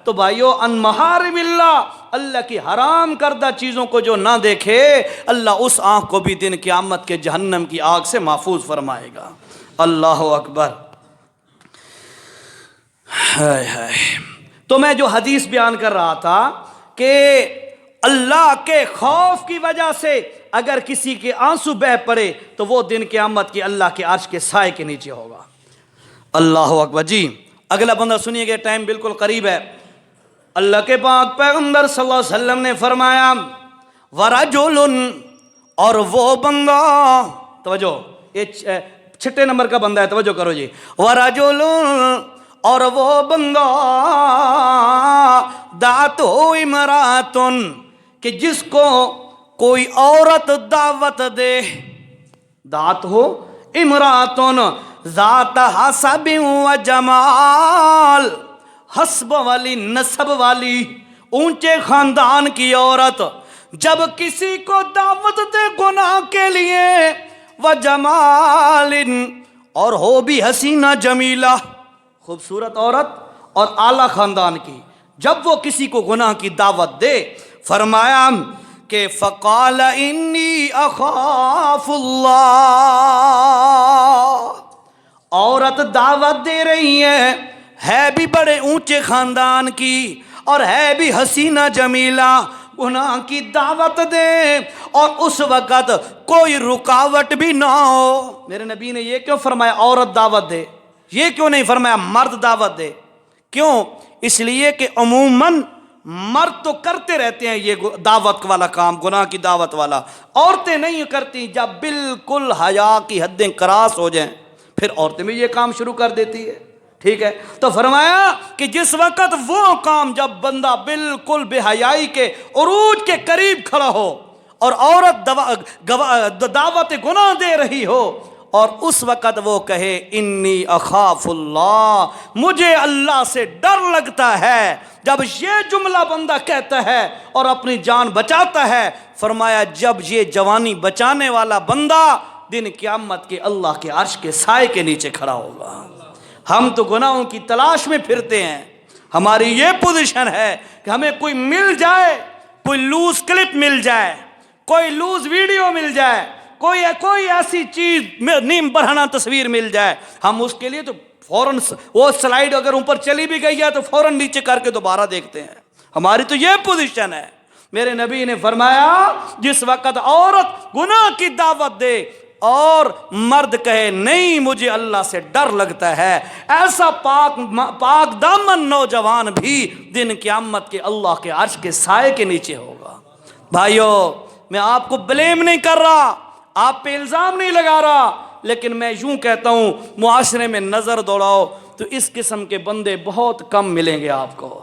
تو بھائیو، ان محارم اللہ، اللہ کی حرام کردہ چیزوں کو جو نہ دیکھے، اللہ اس آنکھ کو بھی دن قیامت کے جہنم کی آگ سے محفوظ فرمائے گا۔ اللہ اکبر۔ تو میں جو حدیث بیان کر رہا تھا کہ اللہ کے خوف کی وجہ سے اگر کسی کے آنسو بہہ پڑے تو وہ دن قیامت کی اللہ کے عرش کے سائے کے نیچے ہوگا۔ اللہ اکبر۔ جی اگلا بندہ سنیے گا، ٹائم بالکل قریب ہے۔ اللہ کے پاک پیغمبر صلی اللہ علیہ وسلم نے فرمایا وَرَجُلٌ، اور وہ بندہ، توجہ یہ 6 نمبر کا بندہ ہے، توجہ کرو جی۔ وَرَجُلٌ، اور وہ بندہ دعتہ امرأۃ، کہ جس کو کوئی عورت دعوت دے، دعت ہو امراتن ذات حسب و جمال، حسب والی، نسب والی، اونچے خاندان کی عورت جب کسی کو دعوت دے گناہ کے لیے، و جمال، اور ہو بھی حسینہ جمیلہ، خوبصورت عورت اور اعلیٰ خاندان کی، جب وہ کسی کو گناہ کی دعوت دے، فرمایا کہ فقال انی اخاف اللہ، عورت دعوت دے رہی ہے بھی بڑے اونچے خاندان کی اور ہے بھی حسینہ جمیلہ، گناہ کی دعوت دے اور اس وقت کوئی رکاوٹ بھی نہ ہو۔ میرے نبی نے یہ کیوں فرمایا عورت دعوت دے، یہ کیوں نہیں فرمایا مرد دعوت دے؟ کیوں؟ اس لیے کہ عموماً مرد تو کرتے رہتے ہیں یہ دعوت والا کام، گناہ کی دعوت والا، عورتیں نہیں کرتی۔ جب بالکل حیا کی حدیں کراس ہو جائیں پھر عورتیں بھی یہ کام شروع کر دیتی ہے، ٹھیک ہے؟ تو فرمایا کہ جس وقت وہ کام، جب بندہ بالکل بے حیائی کے عروج کے قریب کھڑا ہو اور عورت دعوت گناہ دے رہی ہو، اور اس وقت وہ کہے انی اخاف اللہ، مجھے اللہ سے ڈر لگتا ہے، جب یہ جملہ بندہ کہتا ہے اور اپنی جان بچاتا ہے، فرمایا جب یہ جوانی بچانے والا بندہ دن قیامت کے اللہ کے عرش کے سائے کے نیچے کھڑا ہوگا۔ ہم تو گناہوں کی تلاش میں پھرتے ہیں، ہماری یہ پوزیشن ہے کہ ہمیں کوئی مل جائے، کوئی لوز کلپ مل جائے، کوئی لوز ویڈیو مل جائے، کوئی ایسی چیز نیم برہنہ تصویر مل جائے، ہم اس کے لیے تو فوراً وہ سلائیڈ اگر اوپر چلی بھی گئی ہے تو فوراً نیچے کر کے دوبارہ دیکھتے ہیں۔ ہماری تو یہ پوزیشن ہے۔ میرے نبی نے فرمایا جس وقت عورت گناہ کی دعوت دے اور مرد کہے نہیں مجھے اللہ سے ڈر لگتا ہے، ایسا پاک دامن نوجوان بھی دن قیامت کے اللہ کے عرش کے سائے کے نیچے ہوگا۔ بھائیو، میں آپ کو بلیم نہیں کر رہا، آپ پہ الزام نہیں لگا رہا، لیکن میں یوں کہتا ہوں معاشرے میں نظر دوڑاؤ تو اس قسم کے بندے بہت کم ملیں گے آپ کو۔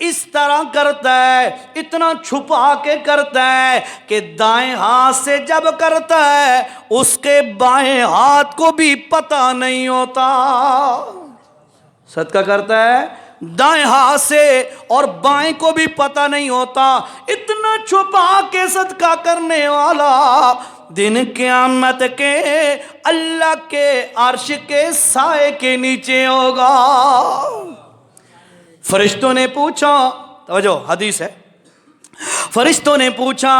اس طرح کرتا ہے، اتنا چھپا کے کرتا ہے کہ دائیں ہاتھ سے جب کرتا ہے اس کے بائیں ہاتھ کو بھی پتہ نہیں ہوتا۔ صدقہ کرتا ہے دائیں ہاتھ سے اور بائیں کو بھی پتہ نہیں ہوتا، اتنا چھپا کے صدقہ کرنے والا دن قیامت کے اللہ کے عرش کے سائے کے نیچے ہوگا۔ فرشتوں نے پوچھا، توجہ حدیث ہے، فرشتوں نے پوچھا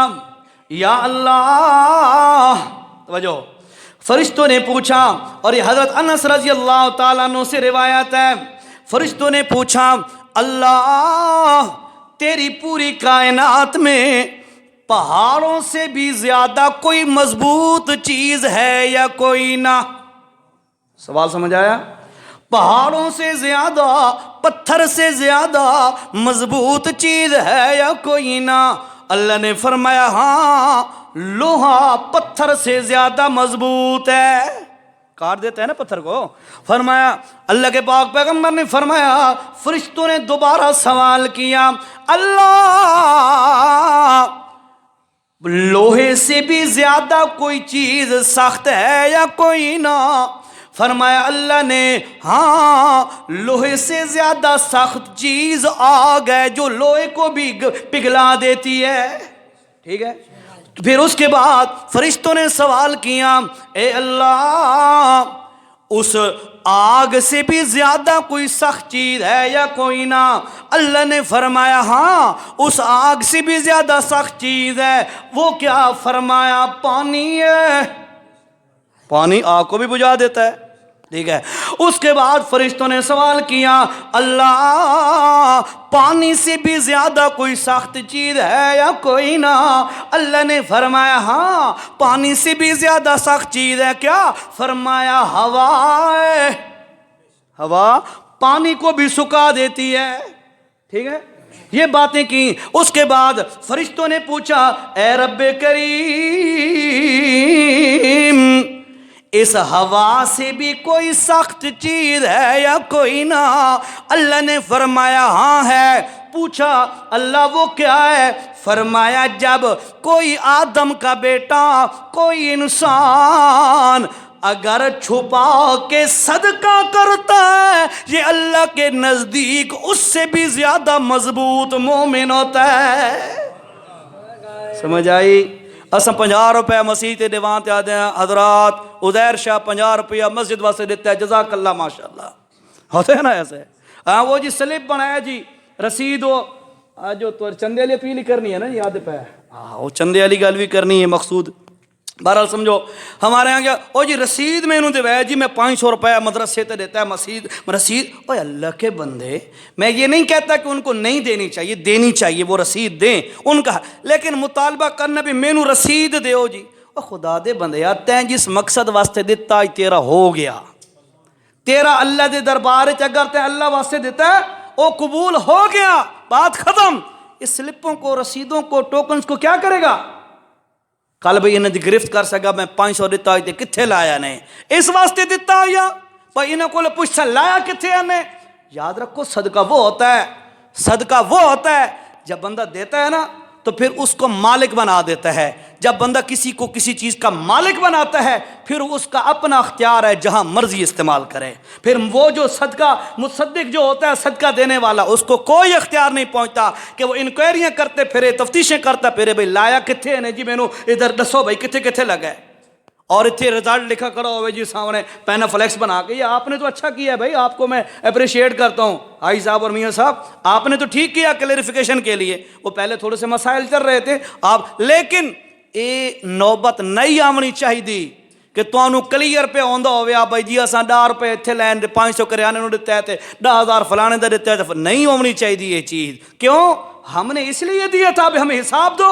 یا اللہ، توجہ فرشتوں نے پوچھا، اور یہ حضرت انس رضی اللہ تعالیٰ عنہ سے روایت ہے، فرشتوں نے پوچھا اللہ تیری پوری کائنات میں پہاڑوں سے بھی زیادہ کوئی مضبوط چیز ہے یا کوئی نہ؟ سوال سمجھ آیا؟ پہاڑوں سے زیادہ، پتھر سے زیادہ مضبوط چیز ہے یا کوئی نہ؟ اللہ نے فرمایا ہاں، لوہا پتھر سے زیادہ مضبوط ہے، کاٹ دیتا ہے نا پتھر کو۔ فرمایا اللہ کے پاک پیغمبر نے فرمایا، فرشتوں نے دوبارہ سوال کیا اللہ لوہے سے بھی زیادہ کوئی چیز سخت ہے یا کوئی نہ؟ فرمایا اللہ نے ہاں، لوہے سے زیادہ سخت چیز آگ ہے جو لوہے کو بھی پگھلا دیتی ہے، ٹھیک ہے۔ پھر اس کے بعد فرشتوں نے سوال کیا اے اللہ اس آگ سے بھی زیادہ کوئی سخت چیز ہے یا کوئی نہ؟ اللہ نے فرمایا ہاں، اس آگ سے بھی زیادہ سخت چیز ہے، وہ کیا؟ فرمایا پانی ہے، پانی آگ کو بھی بجھا دیتا ہے، ٹھیک ہے۔ اس کے بعد فرشتوں نے سوال کیا اللہ پانی سے بھی زیادہ کوئی سخت چیز ہے یا کوئی نہ؟ اللہ نے فرمایا ہاں، پانی سے بھی زیادہ سخت چیز ہے، کیا؟ فرمایا ہوا ہے، ہوا پانی کو بھی سکھا دیتی ہے، ٹھیک ہے۔ یہ باتیں کی۔ اس کے بعد فرشتوں نے پوچھا اے رب کریم اس ہوا سے بھی کوئی سخت چیز ہے یا کوئی نہ؟ اللہ نے فرمایا ہاں ہے۔ پوچھا اللہ وہ کیا ہے؟ فرمایا جب کوئی آدم کا بیٹا، کوئی انسان اگر چھپا کے صدقہ کرتا ہے یہ اللہ کے نزدیک اس سے بھی زیادہ مضبوط مومن ہوتا ہے۔ سمجھ آئی؟ اساں 50 روپے مسیح دیوان تے آدھے ہیں حضرات عزیر شاہ 50 روپیہ مسجد واسطے دیتا ہے، جزاک اللہ ماشاءاللہ، ہوتے ہیں نا ایسے؟ ہاں وہ جی سلپ بنایا جی رسید ہو جو تو چندے والی اپیل کرنی ہے نا، یاد پہ ہاں وہ چندے والی گل بھی کرنی ہے مقصود۔ بہرحال سمجھو ہمارے یہاں کیا او جی رسید میں انہوں دے جی میں 500 روپے مدرسے تے دیتا ہے مسجد رسید۔ اوہ اللہ کے بندے، میں یہ نہیں کہتا کہ ان کو نہیں دینی چاہیے، دینی چاہیے، وہ رسید دیں ان کا، لیکن مطالبہ کرنا بھی مینوں رسید دیو جی۔ او خدا دے بندے یار تیں جس مقصد واسطے دیتا تیرا ہو گیا، تیرا اللہ دے دربار اگر تے اللہ واسطے دیتا ہے او قبول ہو گیا، بات ختم۔ اس سلپوں کو، رسیدوں کو، ٹوکنز کو کیا کرے گا؟ کل بھئی انہیں گرفت کر سکا میں 500 دیتا ہوئی تھے کتھے لایا نہیں، اس واسطے دیتا ہویا بھئی انہیں کو پوچھتا لایا کتھے انہیں۔ یاد رکھو صدقہ وہ ہوتا ہے، صدقہ وہ ہوتا ہے جب بندہ دیتا ہے نا تو پھر اس کو مالک بنا دیتا ہے۔ جب بندہ کسی کو کسی چیز کا مالک بناتا ہے پھر اس کا اپنا اختیار ہے، جہاں مرضی استعمال کرے۔ پھر وہ جو صدقہ مصدق جو ہوتا ہے صدقہ دینے والا، اس کو کوئی اختیار نہیں پہنچتا کہ وہ انکوائریاں کرتے پھرے، تفتیشیں کرتا پھرے، بھئی لایا کتھے نے جی مینوں ادھر دسو بھئی کتھے کتھے لگا ہے، اور اتھے رزلٹ لکھا کرو ہوئے جی سامنے پین فلیکس بنا کے۔ یہ آپ نے تو اچھا کیا ہے بھائی، آپ کو میں اپریشیٹ کرتا ہوں آئی صاحب اور میاں صاحب، آپ نے تو ٹھیک کیا کلیریفیکیشن کے لیے۔ وہ پہلے تھوڑے سے مسائل چل رہے تھے آپ، لیکن اے نوبت نہیں آمنی چاہی دی کہ تو انہوں کلیئر پہ ہوندہ ہوئے آپ بھائی جی اساں 10 روپے اتھے لین 500 کریانے نو دیتا ہے تھے 10,000 فلانے دا دیتا ہے، نہیں ہونی چاہی دی یہ چیز۔ کیوں؟ ہم نے اس لیے دیا تھا بھی ہمیں حساب دو۔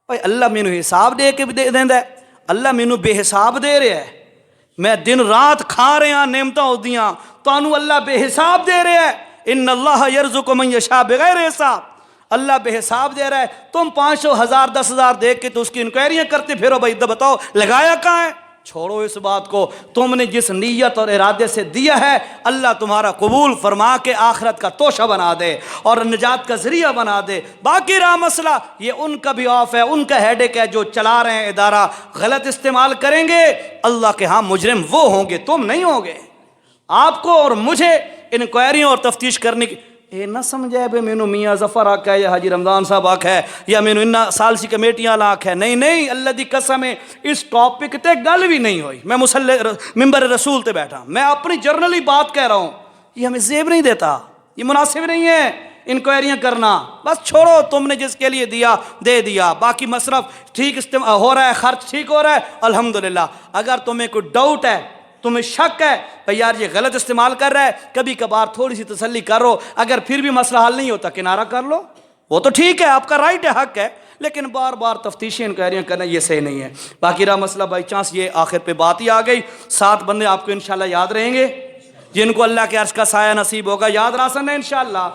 بھائی اللہ میں نے حساب دے کے دے دیندہ ہے، اللہ مینوں بے حساب دے رہے ہے، میں دن رات کھا رہے ہیں نعمتاں ہو دیاں تو انہوں اللہ بے حساب دے رہے ہے۔ ان اللہ یرزق من یشاء بغیر حساب، اللہ بے حساب دے رہا ہے۔ تم 500 1000 10,000 دیکھ کے تو اس کی انکوائریاں کرتے پھرو، بھائی بتاؤ لگایا کہاں ہے؟ چھوڑو اس بات کو. تم نے جس نیت اور ارادے سے دیا ہے اللہ تمہارا قبول فرما کے آخرت کا توشہ بنا دے اور نجات کا ذریعہ بنا دے. باقی رہا مسئلہ یہ ان کا بھی آف ہے, ان کا ہیڈیک ہے جو چلا رہے ہیں ادارہ, غلط استعمال کریں گے اللہ کے ہاں مجرم وہ ہوں گے, تم نہیں ہوں گے. آپ کو اور مجھے انکوائریوں اور تفتیش کرنے کی یہ نہ سمجھے بھائی مینو میاں ظفر آکھ ہے یا حاجی رمضان صاحب آکھ ہے یا مینو انہا سال سی کمیٹیاں لاکھ ہے. نہیں نہیں, اللہ دی قسم ہے اس ٹاپک تے گل بھی نہیں ہوئی. میں ممبر رسول تے بیٹھا, میں اپنی جرنلی بات کہہ رہا ہوں. یہ ہمیں زیب نہیں دیتا, یہ مناسب نہیں ہے انکوائریاں کرنا. بس چھوڑو, تم نے جس کے لیے دیا دے دیا. باقی مصرف ٹھیک ہو رہا ہے, خرچ ٹھیک ہو رہا ہے الحمدللہ. اگر تمہیں کوئی ڈاؤٹ ہے, تمہیں شک ہے بھئی یار یہ غلط استعمال کر رہا ہے, کبھی کبھار تھوڑی سی تسلی کرو. اگر پھر بھی مسئلہ حل نہیں ہوتا کنارہ کر لو, وہ تو ٹھیک ہے, آپ کا رائٹ ہے, حق ہے, لیکن بار بار تفتیشی انکوائریاں کرنا یہ صحیح نہیں ہے. باقی رہا مسئلہ بائی چانس یہ آخر پہ بات ہی آ گئی. 7 بندے آپ کو انشاءاللہ یاد رہیں گے جن کو اللہ کے عرش کا سایہ نصیب ہوگا. یاد راسن ہے انشاءاللہ.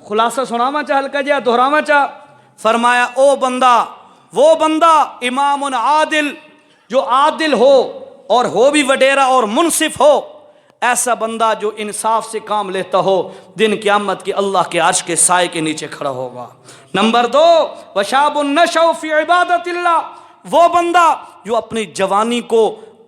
خلاصہ سناما چاہ ہلکا جا دہراما چاہ. فرمایا او بندہ, وہ بندہ امام عادل جو عادل ہو اور ہو بھی وڈیرا اور منصف ہو, ایسا بندہ جو انصاف سے کام لیتا ہو دن قیامت کے اللہ کے عرش کے سائے کے نیچے کھڑا ہوگا. نمبر 2 وشاب النشأ فی عبادت اللہ, وہ بندہ جو اپنی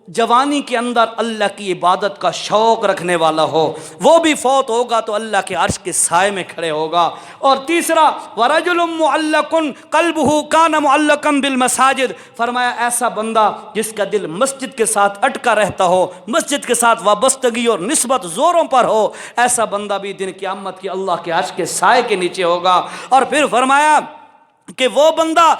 جوانی کے اندر اللہ کی عبادت کا شوق رکھنے والا ہو, وہ بھی فوت ہوگا تو اللہ کے عرش کے سائے میں کھڑے ہوگا. اور تیسرا ورجل معلق قلبہ کان معلقا بالمساجد, فرمایا ایسا بندہ جس کا دل مسجد کے ساتھ اٹکا رہتا ہو, مسجد کے ساتھ وابستگی اور نسبت زوروں پر ہو, ایسا بندہ بھی دن قیامت کی اللہ کے عرش کے سائے کے نیچے ہوگا. اور پھر فرمایا کہ وہ بندہ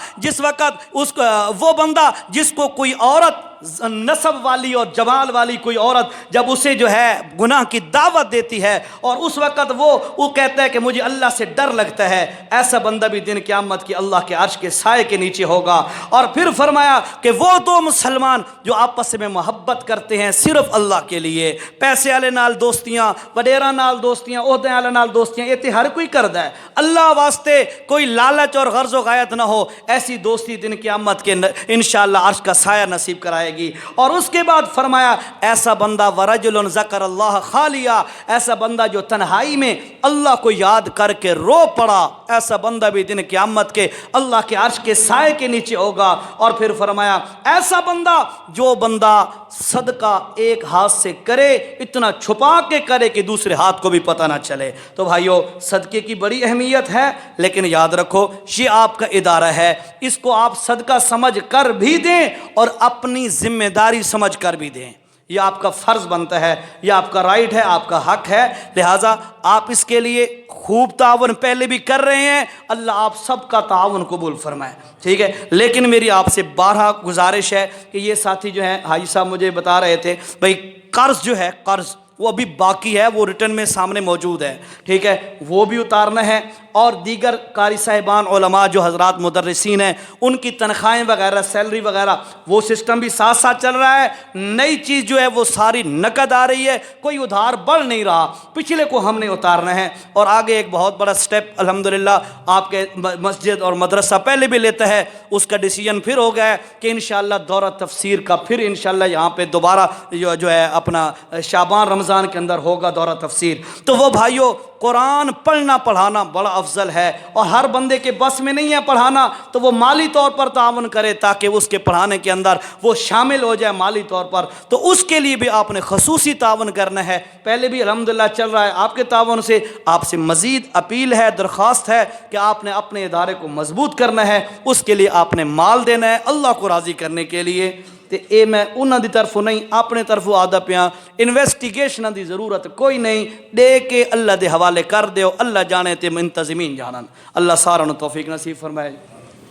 جس کو کوئی عورت نسب والی اور جمال والی کوئی عورت جب اسے جو ہے گناہ کی دعوت دیتی ہے اور اس وقت وہ کہتا ہے کہ مجھے اللہ سے ڈر لگتا ہے, ایسا بندہ بھی دن قیامت کی اللہ کے عرش کے سائے کے نیچے ہوگا. اور پھر فرمایا کہ وہ 2 مسلمان جو آپس میں محبت کرتے ہیں صرف اللہ کے لیے, پیسے والے نال دوستیاں, وڈیرا نال دوستیاں, عہدے والے نال دوستیاں, یہ ہر کوئی کردا ہے, اللہ واسطے کوئی لالچ اور غرض و غایت نہ ہو, ایسی دوستی دن قیامت کے انشاءاللہ عرش کا سایہ نصیب کرائے گی. اور اس کے بعد فرمایا ایسا بندہ ورجل ذکر اللہ خالیا, ایسا بندہ جو تنہائی میں اللہ کو یاد کر کے رو پڑا, ایسا بندہ بھی دن قیامت کے اللہ کے عرش کے سائے کے نیچے ہوگا. اور پھر فرمایا ایسا بندہ جو بندہ صدقہ ایک ہاتھ سے کرے, اتنا چھپا کے کرے کہ دوسرے ہاتھ کو بھی پتہ نہ چلے. تو بھائیو صدقے کی بڑی اہمیت ہے, لیکن یاد رکھو یہ آپ کا ادارہ ہے, اس کو آپ صدقہ سمجھ کر بھی دیں اور اپنی ذمہ داری سمجھ کر بھی دیں. یہ آپ کا فرض بنتا ہے, یہ آپ کا رائٹ ہے, آپ کا حق ہے. لہٰذا آپ اس کے لیے خوب تعاون پہلے بھی کر رہے ہیں, اللہ آپ سب کا تعاون قبول فرمائے, ٹھیک ہے. لیکن میری آپ سے بارہا گزارش ہے کہ یہ ساتھی جو ہیں حاجی صاحب مجھے بتا رہے تھے بھئی قرض جو ہے قرض وہ ابھی باقی ہے, وہ ریٹرن میں سامنے موجود ہے, ٹھیک ہے, وہ بھی اتارنا ہے. اور دیگر قاری صاحبان علماء جو حضرات مدرسین ہیں ان کی تنخواہیں وغیرہ سیلری وغیرہ وہ سسٹم بھی ساتھ ساتھ چل رہا ہے. نئی چیز جو ہے وہ ساری نقد آ رہی ہے, کوئی ادھار بڑھ نہیں رہا, پچھلے کو ہم نے اتارنا ہے. اور آگے ایک بہت بڑا سٹیپ الحمدللہ آپ کے مسجد اور مدرسہ پہلے بھی لیتا ہے, اس کا ڈیسیجن پھر ہو گیا ہے کہ انشاءاللہ دورہ تفسیر کا پھر انشاءاللہ یہاں پہ دوبارہ جو ہے اپنا شعبان رمضان کے اندر ہوگا دورہ تفسیر. تو وہ بھائیوں قرآن پڑھنا پڑھانا بڑا افضل ہے, اور ہر بندے کے بس میں نہیں ہے پڑھانا, تو وہ مالی طور پر تعاون کرے تاکہ اس کے پڑھانے کے اندر وہ شامل ہو جائے مالی طور پر. تو اس کے لیے بھی آپ نے خصوصی تعاون کرنا ہے, پہلے بھی الحمدللہ چل رہا ہے آپ کے تعاون سے. آپ سے مزید اپیل ہے, درخواست ہے کہ آپ نے اپنے ادارے کو مضبوط کرنا ہے, اس کے لیے آپ نے مال دینا ہے اللہ کو راضی کرنے کے لیے. تے اے میں انہاں دی طرفوں نہیں اپنے طرفوں آدھا پیاں, انویسٹیگیشن دی ضرورت کوئی نہیں, دے کے اللہ دے حوالے کر دیو, اللہ جانے تے منتظمین جانن. اللہ سارا نو توفیق نصیب فرمائے.